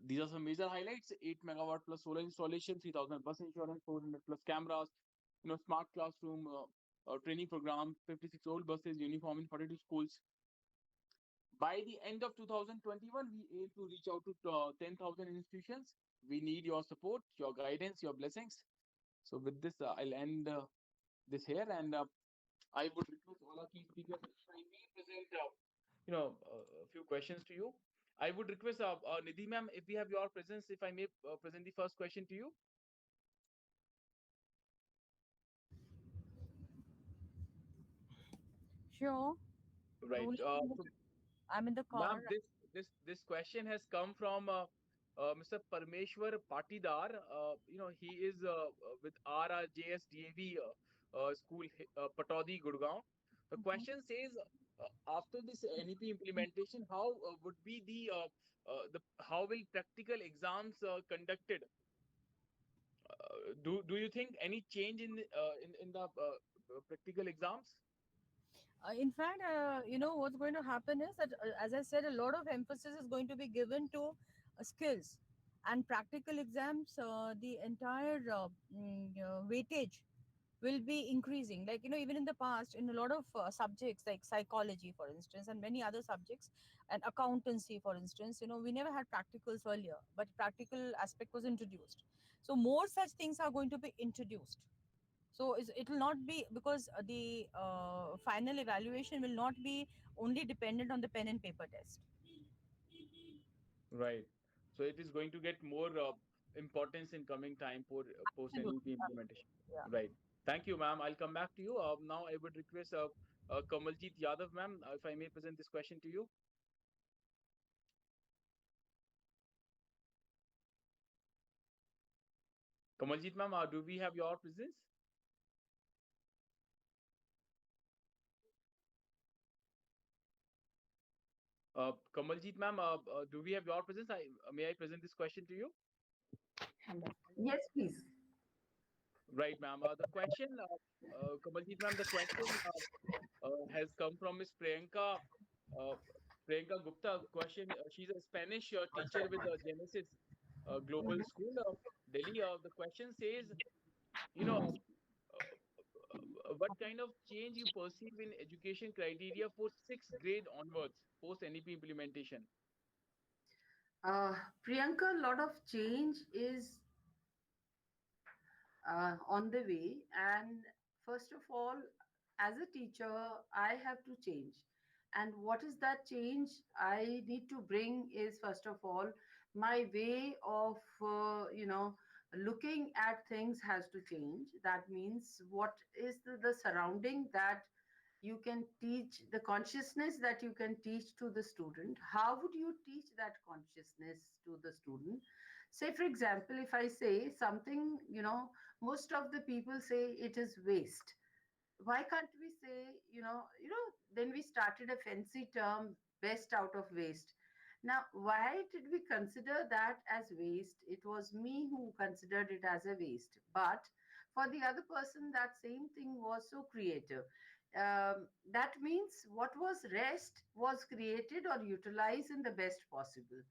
These are some major highlights: 8 megawatt plus solar installation, 3,000 bus insurance, 400 plus cameras, smart classroom, training program, 56 old buses, uniform in 42 schools. By the end of 2021, we aim to reach out to 10,000 institutions. We need your support, your guidance, your blessings. So with this, I'll end this here, and I would request all our key speakers if I may present, a few questions to you. I would request Nidhi ma'am, if we have your presence, if I may present the first question to you. Sure. Right. Only So, I'm in the ma'am, car. this question has come from Mr. Parmeshwar Patidar. He is with RRJSDAV school, Patodi, Gurgaon. The Mhm. question says, after this NEP implementation, how would be the how will practical exams conducted? Do you think any change in the practical exams? In fact, what's going to happen is that, as I said, a lot of emphasis is going to be given to skills and practical exams. The entire weightage will be increasing. Like, even in the past, in a lot of subjects like psychology, for instance, and many other subjects, and accountancy, for instance, we never had practicals earlier, but practical aspect was introduced. So more such things are going to be introduced. So it will not be, because the final evaluation will not be only dependent on the pen and paper test. Right. So it is going to get more importance in coming time for post NEP Absolutely. implementation. Yeah. Right. Thank you, ma'am. I'll come back to you. Now I would request Kamaljeet Yadav, ma'am, if I may present this question to you. Kamaljeet, ma'am, do we have your presence? Kamaljeet, ma'am, do we have your presence? May I present this question to you? Yes, please. Right, ma'am. The question, Kamaljeet, ma'am, the question has come from Miss uh, Priyanka Gupta. Question: she's a Spanish teacher with Genesis Global School, Delhi. The question says, you know, what kind of change you perceive in education criteria for sixth grade onwards post NEP implementation? Priyanka, a lot of change is on the way. And first of all, as a teacher, I have to change. And what is that change I need to bring is, first of all, my way of, looking at things has to change. That means what is the surrounding that you can teach, the consciousness that you can teach to the student. How would you teach that consciousness to the student? Say, for example, if I say something, most of the people say it is waste. Why can't we say, then we started a fancy term, best out of waste. Now, why did we consider that as waste? It was me who considered it as a waste, but for the other person, that same thing was so creative. That means what was rest was created or utilized in the best possible.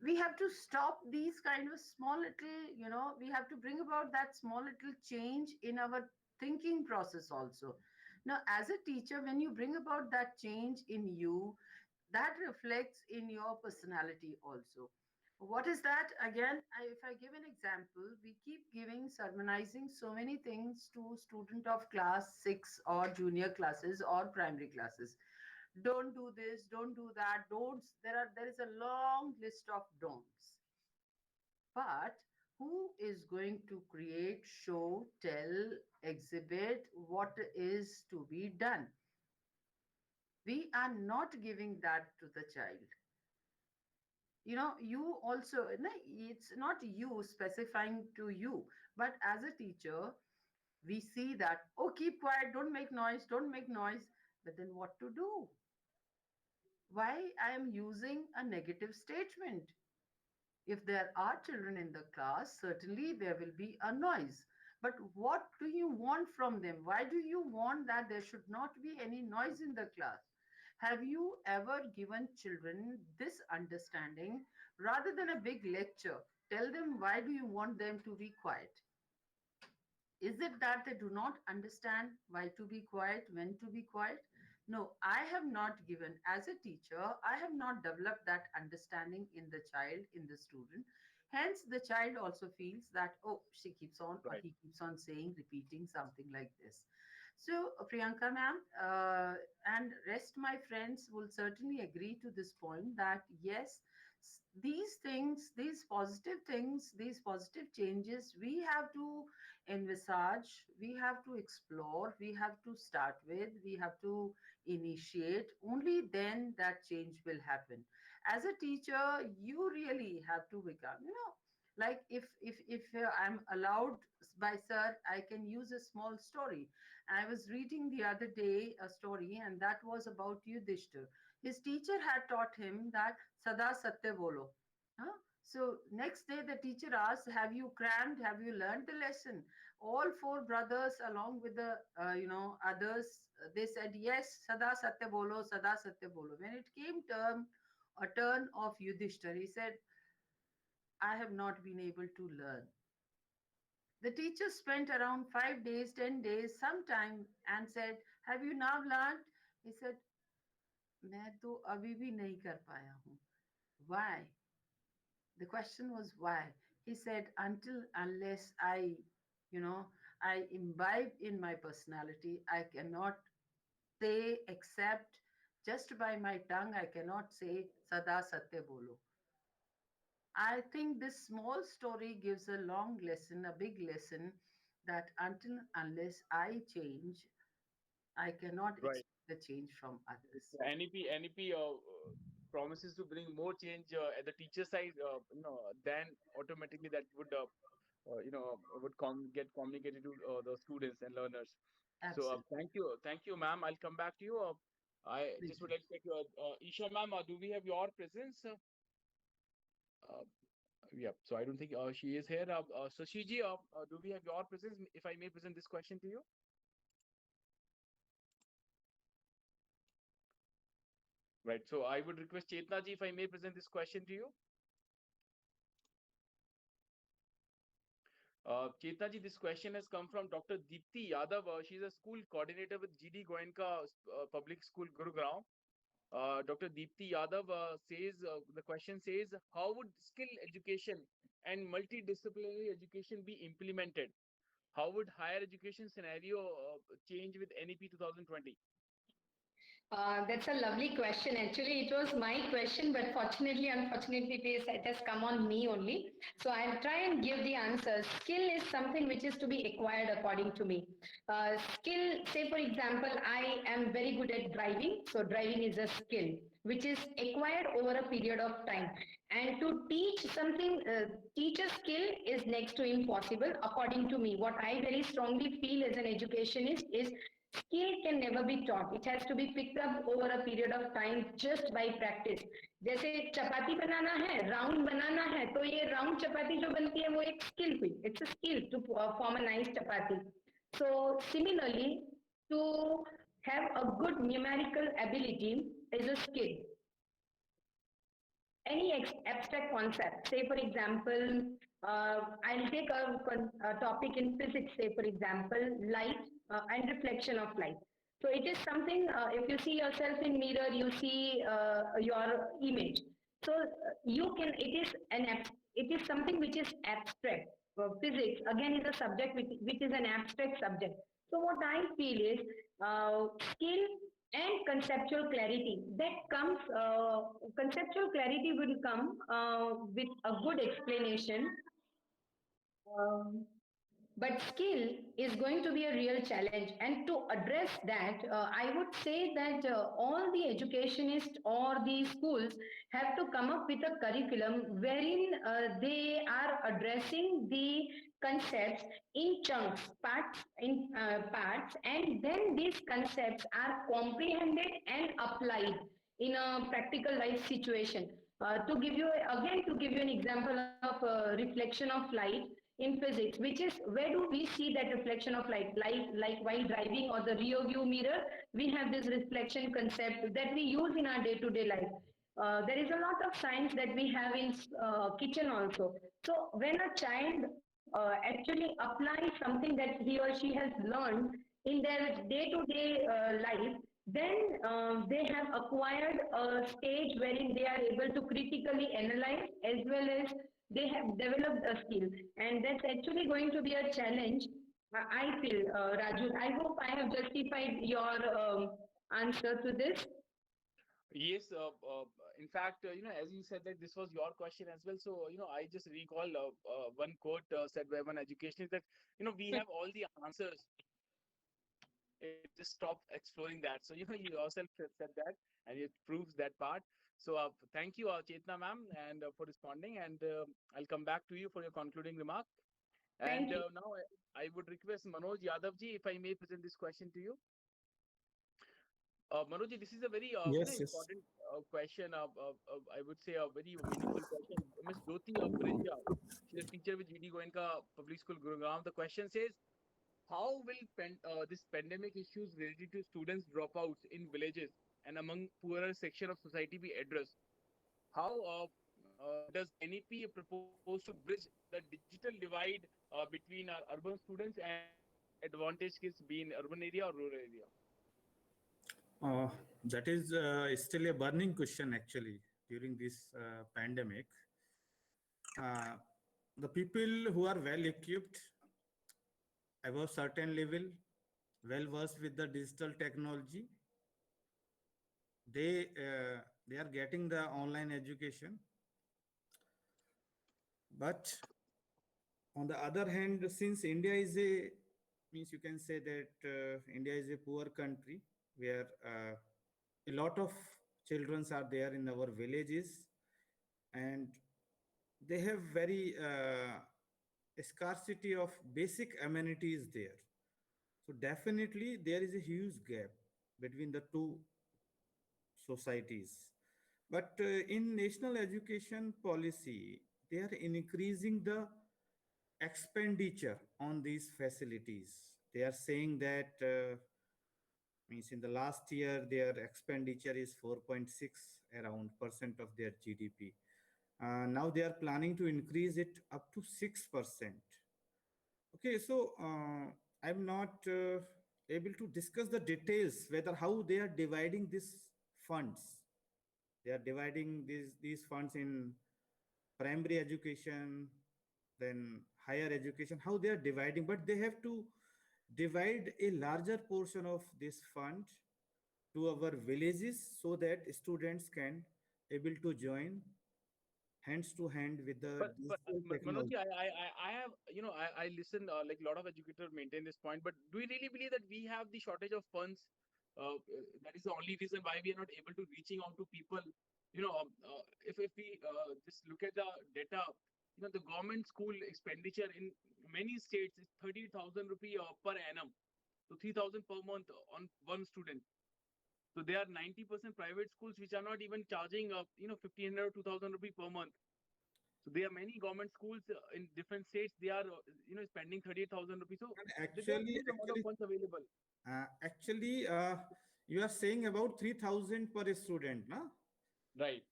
We have to stop these kind of small little, we have to bring about that small little change in our thinking process also. Now, as a teacher, when you bring about that change in you, that reflects in your personality also. What is that? Again, if I give an example, we keep giving, sermonizing so many things to student of class 6 or junior classes or primary classes. Don't do this, don't do that, don'ts. There is a long list of don'ts. But who is going to create, show, tell, exhibit what is to be done? We are not giving that to the child. You also, no, it's not you specifying to you, but as a teacher, We see that, oh, keep quiet, don't make noise, don't make noise. But then what to do? Why I am using a negative statement? If there are children in the class, certainly there will be a noise. But what do you want from them? Why do you want that there should not be any noise in the class? Have you ever given children this understanding rather than a big lecture? Tell them, why do you want them to be quiet? Is it that they do not understand why to be quiet, when to be quiet? No, I have not given, as a teacher, I have not developed that understanding in the child, in the student. Hence, the child also feels that, oh, she keeps on, or Right. he keeps on saying, repeating something like this. So, Priyanka ma'am, and rest my friends will certainly agree to this point that yes, these things, these positive changes, we have to envisage, we have to explore, we have to start with, we have to initiate. Only then that change will happen. As a teacher, you really have to become, like if I'm allowed by sir, I can use a small story. I was reading the other day a story, and that was about Yudhishthir. His teacher had taught him that Sada Satya Bolo. Huh? So next day the teacher asked, "Have you crammed? Have you learned the lesson?" All four brothers, along with the others, they said yes, Sada Satya Bolo, Sada Satya Bolo. When it came a turn of Yudhishthir, he said, "I have not been able to learn." The teacher spent around 5 days, 10 days, some time, and said, "Have you now learned?" He said, "मैं तो अभी भी नहीं कर पाया हूँ." Why? The question was why. He said, "Until unless I imbibe in my personality, I cannot say except just by my tongue, I cannot say Sada Satya Bolo." I think this small story gives a long lesson, a big lesson, that until unless I change, I cannot Right. expect the change from others. NEP promises to bring more change at the teacher side, then automatically that would get communicated to the students and learners. So Absolutely. thank you, ma'am. I'll come back to you. I Please just would do. like to check Isha, ma'am. Do we have your presence? Yeah. So I don't think she is here. So Shiji, do we have your presence? If I may present this question to you. Right. So I would request Chetna ji if I may present this question to you. Chetna ji, this question has come from Dr. Deepti Yadav. She's a school coordinator with GD Goenka Public School, Gurugram. Dr. Deepti Yadav the question says, how would skill education and multidisciplinary education be implemented? How would higher education scenario change with NEP 2020? That's a lovely question. Actually, it was my question, but unfortunately, it has come on me only. So I'll try and give the answer. Skill is something which is to be acquired according to me. Skill, say for example, I am very good at driving. So driving is a skill which is acquired over a period of time. And to teach something, teach a skill is next to impossible according to me. What I very strongly feel as an educationist is skill can never be taught. It has to be picked up over a period of time just by practice. जैसे चपाती बनाना है, round बनाना है, तो ये round चपाती जो बनती है वो एक स्किल हुई. It's a skill to form a nice chapati. So similarly, to have a good numerical ability is a skill. Any abstract concept, say for example, I'll take a topic in physics, say for example, light and reflection of light. So it is something, if you see yourself in mirror, you see your image. So it is something which is abstract. Physics again is a subject which is an abstract subject. So what I feel is skill and conceptual clarity that comes, conceptual clarity will come with a good explanation, but skill is going to be a real challenge. And to address that, I would say that all the educationists or the schools have to come up with a curriculum wherein they are addressing the concepts in chunks, parts, and then these concepts are comprehended and applied in a practical life situation. To give you an example of reflection of light in physics, which is where do we see that reflection of light? Like while driving or the rear view mirror, we have this reflection concept that we use in our day-to-day life. There is a lot of science that we have in kitchen also. So when a child actually applies something that he or she has learned in their day-to-day life, then they have acquired a stage wherein they are able to critically analyze as well as they have developed a skill. And that's actually going to be a challenge. I feel, Raju. I hope I have justified your answer to this. Yes, in fact, as you said that this was your question as well. So, I just recall one quote said by one educationist that, we have all the answers. Just stop exploring that. So, you yourself said that, and it proves that part. So, thank you, Chetna ma'am, and for responding. And I'll come back to you for your concluding remark. Thank And you. now I would request Manoj Yadav ji, if I may present this question to you. Manoj ji, this is a very Yes, yes. important question. I would say a very meaningful question. Ms. Jyoti Brinja, she's a teacher with GD Goenka Public School, Gurugram. The question says, how will this pandemic issues related to students dropouts in villages and among poorer section of society be addressed? How does NEP propose to bridge the digital divide between our urban students and advantage kids be in urban area or rural area? That is still a burning question actually during this pandemic. The people who are well equipped, above certain level, well versed with the digital technology, they are getting the online education. But on the other hand, since India is means you can say that India is a poor country where a lot of children are there in our villages, and they have very a scarcity of basic amenities there. So definitely there is a huge gap between the two societies. But in national education policy, they are increasing the expenditure on these facilities. They are saying that means in the last year their expenditure is 4.6 around percent of their GDP. Now they are planning to increase it up to 6%. Okay, so I'm not able to discuss the details whether how they are dividing these funds. They are dividing these funds in primary education, then higher education, how they are dividing, but they have to divide a larger portion of this fund to our villages so that students can able to join hands to hand with the But digital Manoj, technology. I have, I listen, like a lot of educators maintain this point, but do you really believe that we have the shortage of funds? That is the only reason why we are not able to reaching out to people. If we just look at the data, the government school expenditure in many states is 30,000 rupee per annum, so 3,000 per month on one student. So there are 90% private schools which are not even charging 1,500 or 2,000 rupee per month. So there are many government schools in different states. They are, spending 38,000 rupees. So And there are huge amount of funds available. actually, you are saying about 3,000 per student, na? Right.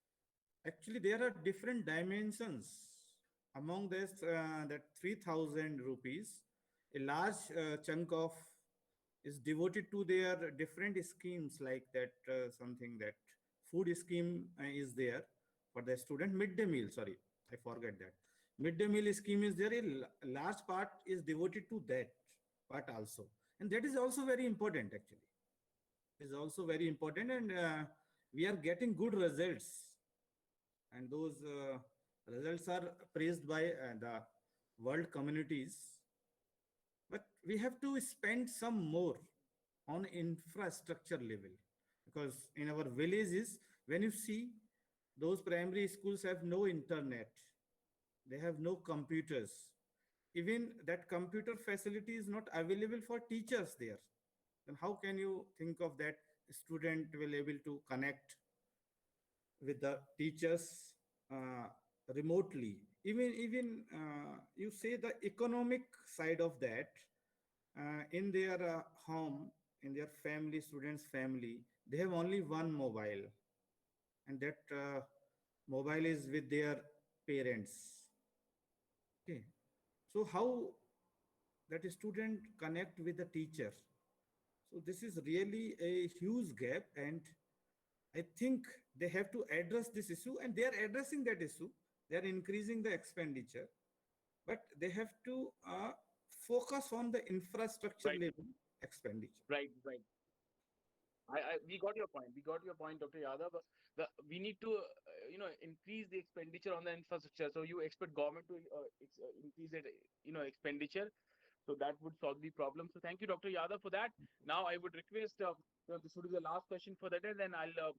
Actually, there are different dimensions. Among this, that 3,000 rupees, a large chunk of is devoted to their different schemes like that, something that food scheme is there for the student. Midday meal, sorry, I forget that. Midday meal scheme is there. A large part is devoted to that part also. And that is also very important actually. Is also very important, and we are getting good results, and those results are praised by the world communities. But we have to spend some more on infrastructure level, because in our villages, when you see, those primary schools have no internet, they have no computers, even that computer facility is not available for teachers there, then how can you think of that student will able to connect with the teachers uh, remotely? Even you say the economic side of that, in their home, in their family, students family, they have only one mobile, and that mobile is with their parents. Okay, so how that student connect with the teacher? So this is really a huge gap, and I think they have to address this issue, and they are addressing that issue. They are increasing the expenditure, but they have to focus on the infrastructure Right. level expenditure. Right. We got your point. We got your point, Dr. Yadav. We need to, increase the expenditure on the infrastructure. So you expect government to increase it, expenditure. So that would solve the problem. So thank you, Dr. Yadav, for that. Now I would request, this would be the last question for the day. Then I'll,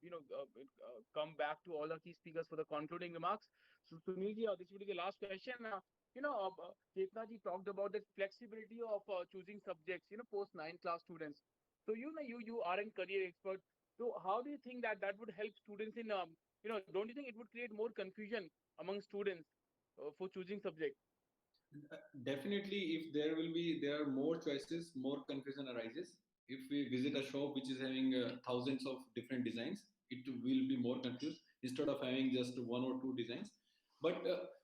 come back to all the key speakers for the concluding remarks. So Sunil ji, this would be the last question. Chetna ji talked about the flexibility of choosing subjects, post 9th class students. So you are a career expert. So how do you think that would help students in, don't you think it would create more confusion among students for choosing subjects? Definitely, if there are more choices, more confusion arises. If we visit a shop which is having thousands of different designs, it will be more confused instead of having just one or two designs. But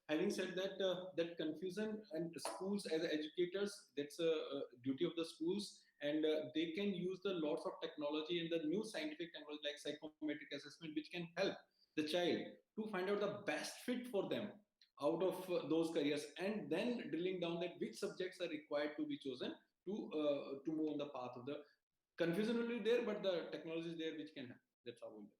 having said that, that confusion, and schools as educators, that's a duty of the schools, and they can use the lots of technology and the new scientific technology like psychometric assessment, which can help the child to find out the best fit for them out of those careers, and then drilling down that which subjects are required to be chosen to move on the path of the confusion will be there, but the technology is there which can help. That's how we'll do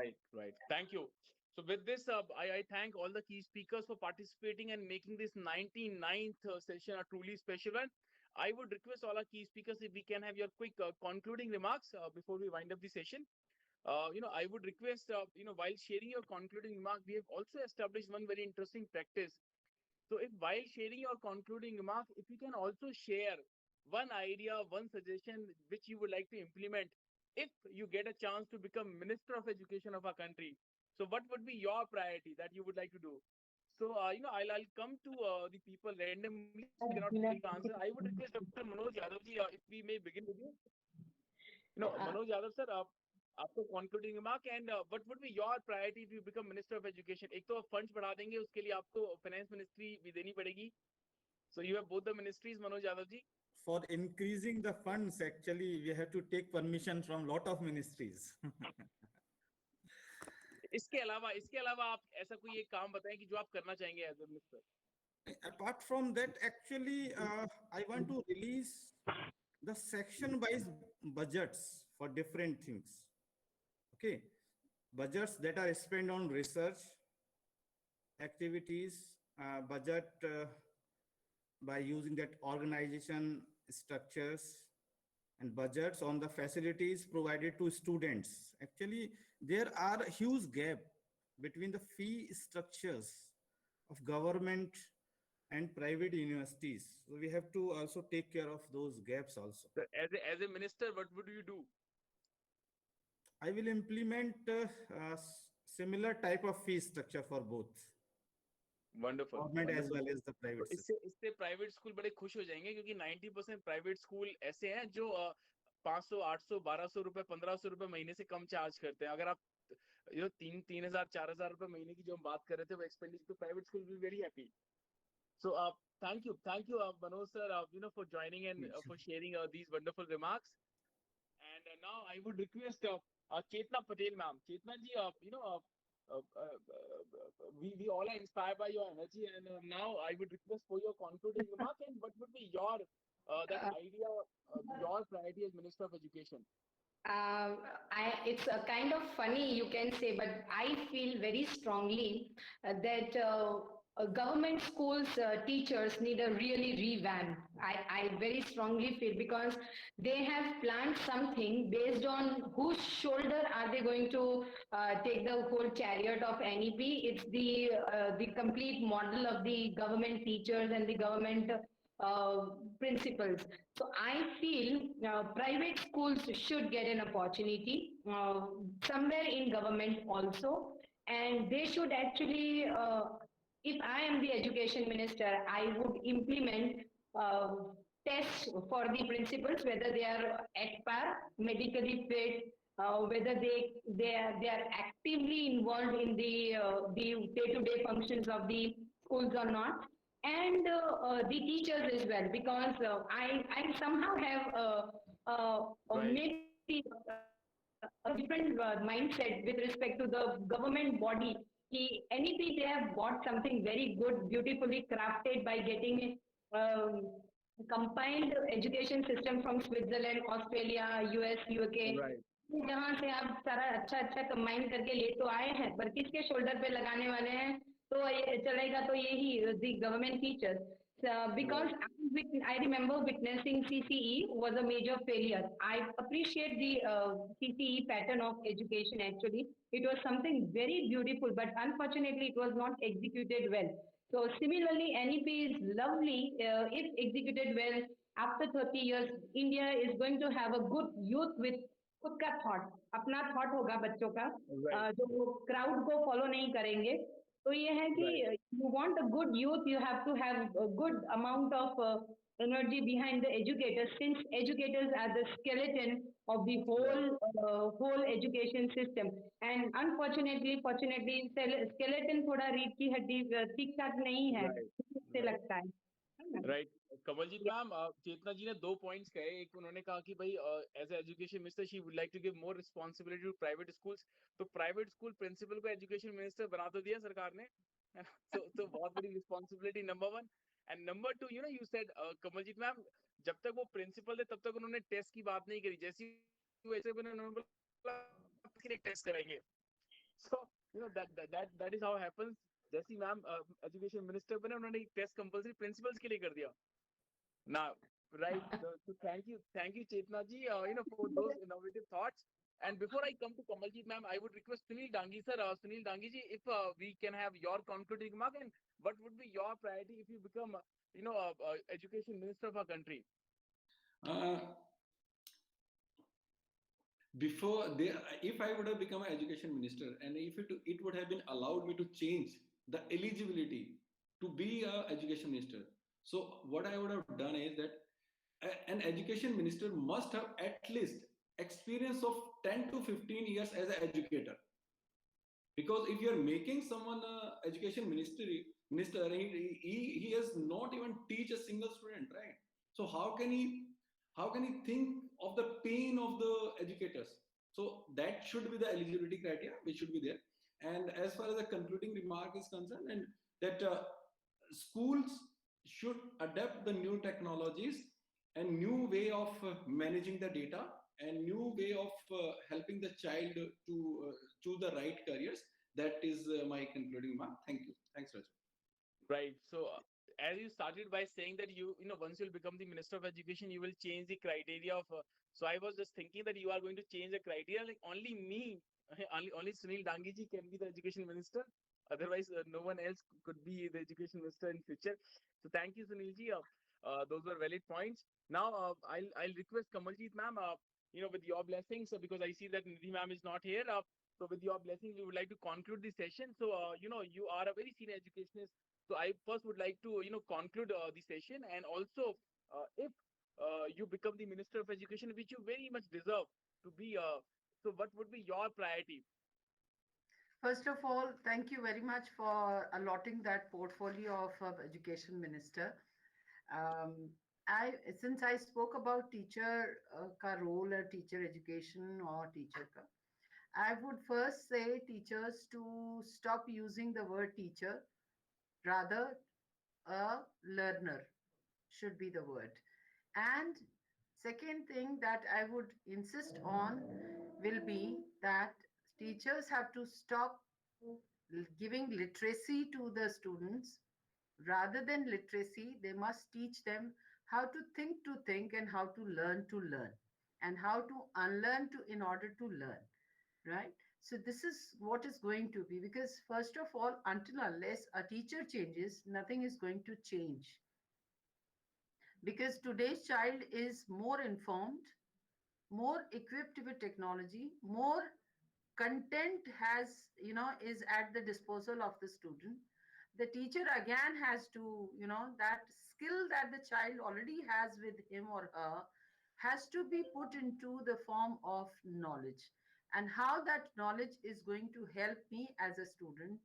it. Right. Thank you. So with this, I thank all the key speakers for participating and making this 99th session a truly special one. I would request all our key speakers if we can have your quick concluding remarks before we wind up the session. I would request, while sharing your concluding remark, we have also established one very interesting practice. So if while sharing your concluding remark, if you can also share one idea, one suggestion which you would like to implement if you get a chance to become Minister of Education of our country. So what would be your priority that you would like to do? So, I'll come to the people randomly. So we cannot take answer. I would request Dr. Manoj Yadav ji, if we may begin with you. Manoj Yadav sir, आपको concluding remark, and what would be your priority if you become Minister of Education? एक तो funds बढ़ा देंगे, उसके लिए आपको Finance Ministry भी देनी पड़ेगी. So you have both the ministries, Manoj Yadav ji. For increasing the funds, actually, we have to take permission from lot of ministries. इसके अलावा आप ऐसा कोई एक काम बताएं कि जो आप करना चाहेंगे as a minister. Apart from that, actually, I want to release the section-wise budgets for different things. Okay, budgets that are spent on research activities, budget by using that organization structures, and budgets on the facilities provided to students. Actually, there are a huge gap between the fee structures of government and private universities. So we have to also take care of those gaps also. So as a minister, what would you do? I will implement similar type of fee structure for both Wonderful. government as well as the private sector. इससे private school बड़े खुश हो जाएंगे क्योंकि 90% private school ऐसे हैं जो 500, 800, 1200 रुपए, 1500 रुपए महीने से कम चार्ज करते हैं. अगर आप 3,000, 4,000 रुपए महीने की जो हम बात कर रहे थे वो एक्सपेंडिचर, तो private school will be very happy. So thank you, Manoj sir, for joining and for sharing these wonderful remarks. And now I would request Chetna Patel ma'am. Chetna ji, we all are inspired by your energy, and now I would request for your concluding remark, and what would be your idea, your priority as Minister of Education? It's a kind of funny, you can say, but I feel very strongly that government schools teachers need a really revamp. I very strongly feel, because they have planned something based on whose shoulder are they going to take the whole chariot of NEP. It's the complete model of the government teachers and the government uh, principals. So I feel private schools should get an opportunity somewhere in government also, and they should actually if I am the education minister, I would implement uh, tests for the principals, whether they are at par, medically fit, whether they are actively involved in the day-to-day functions of the schools or not, and the teachers as well, because I somehow have Right. maybe a different mindset with respect to the government body. NEP, they have bought something very good, beautifully crafted by getting um, compiled education system from Switzerland, Australia, US, UK. Right. जहाँ से आप सारा अच्छा अच्छा combine करके ले तो आए हैं, पर किसके शोल्डर पे लगाने वाले हैं, तो ये चलेगा तो यही the government teachers. Because I remember witnessing CCE was a major failure. I appreciate the CCE pattern of education actually. It was something very beautiful, but unfortunately it was not executed well. So similarly, NEP is lovely if executed well. After 30 years, India is going to have a good youth with खुद का thought, अपना thought होगा बच्चों का, Right. जो crowd को follow नहीं करेंगे. तो ये है कि Right. you want a good youth, you have to have a good amount of energy behind the educators, since educators are the skeleton of the whole education system. And unfortunately, fortunately, skeleton थोड़ा रीढ़ की हड्डी ठीक ठाक नहीं है, Right. मुझे Right. लगता है ना? राइट. कमलजीत मैम, चेतना जी ने 2 पॉइंट्स कहे. एक उन्होंने कहा कि भाई as a education minister she would like to give more responsibility to private schools. तो प्राइवेट स्कूल प्रिंसिपल को एजुकेशन मिनिस्टर बना तो दिया सरकार ने, है ना? तो बहुत बड़ी responsibility, number 1. And number 2, you said Kamaljeet ma'am, जब तक वो प्रिंसिपल थे तब तक उन्होंने टेस्ट की बात नहीं करी. जैसे ही वैसे बने उन्होंने बोला कि टेस्ट करेंगे. सो that is how happens. जैसी मैम एजुकेशन मिनिस्टर बने, उन्होंने टेस्ट कंपलसरी प्रिंसिपल्स के लिए कर दिया. Now, right. So thank you, Chetna ji, for those innovative thoughts. And before I come to Kamaljeet ma'am, I would request Sunil Dangi sir, Sunil Dangi ji, if we can have your concluding remark, and what would be your priority if you become, education minister of our country? Uh, before they, if I would have become an education minister, and if it would have been allowed me to change the eligibility to be a education minister, so what I would have done is that an education minister must have at least experience of 10 to 15 years as an educator. Because if you're making someone a education minister, he has not even teach a single student, right? So how can he think of the pain of the educators? So that should be the eligibility criteria which should be there. And as far as the concluding remark is concerned, and that schools should adapt the new technologies and new way of managing the data and new way of helping the child to choose the right careers. That is my concluding remark. Thank you. Thanks, Raju. Right. So as you started by saying that once you'll become the minister of education, you will change the criteria of. So I was just thinking that you are going to change the criteria. Like only me, only Sunil Dangi ji can be the education minister. Otherwise, no one else could be the education minister in future. So thank you, Sunil ji. Those were valid points. Now I'll request Kamaljeet ma'am, with your blessings, because I see that Nidhi ma'am is not here. So with your blessing, we would like to conclude the session. So you are a very senior educationist. So I first would like to conclude the session, and also if you become the Minister of Education, which you very much deserve to be, so what would be your priority? First of all, thank you very much for allotting that portfolio of education minister. Since I spoke about teacher ka role or teacher education or teacher ka, I would first say teachers to stop using the word teacher, rather a learner should be the word. And second thing that I would insist on will be that teachers have to stop giving literacy to the students. Rather than literacy, they must teach them how to think and how to learn and how to unlearn to in order to learn, right? So this is what is going to be, because first of all, until unless a teacher changes, nothing is going to change, because today's child is more informed, more equipped with technology, more content has, is at the disposal of the student. The teacher again has to, that skill that the child already has with him or her has to be put into the form of knowledge, and how that knowledge is going to help me as a student,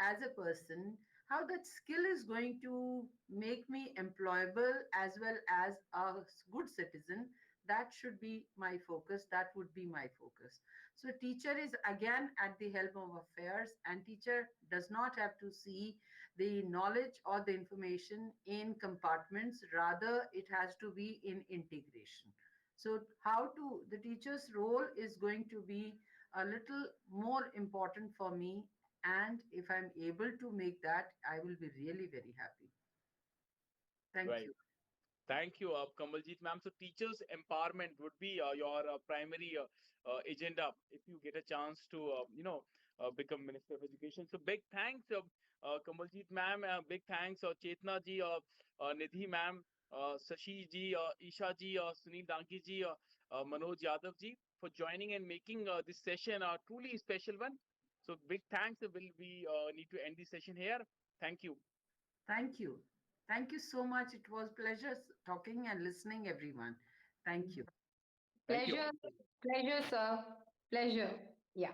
as a person, how that skill is going to make me employable as well as a good citizen. That should be my focus, that would be my focus. So teacher is again at the helm of affairs, and teacher does not have to see the knowledge or the information in compartments, rather it has to be in integration. So how to, the teacher's role is going to be a little more important for me, and if I'm able to make that, I will be really very happy. Thank Right. you. Thank you, Kamaljit ma'am. So teachers empowerment would be your primary agenda if you get a chance to, become Minister of Education. So big thanks, Kamaljit ma'am. Big thanks, Chetna ji, Nidhi ma'am, Sashi ji, Isha ji, Sunil Danki ji, Manoj Yadav ji for joining and making this session a truly special one. So big thanks. We need to end the session here. Thank you. Thank you. Thank you so much. It was pleasure talking and listening, everyone. Thank you. Thank you. Pleasure, pleasure, sir. Pleasure. Yeah.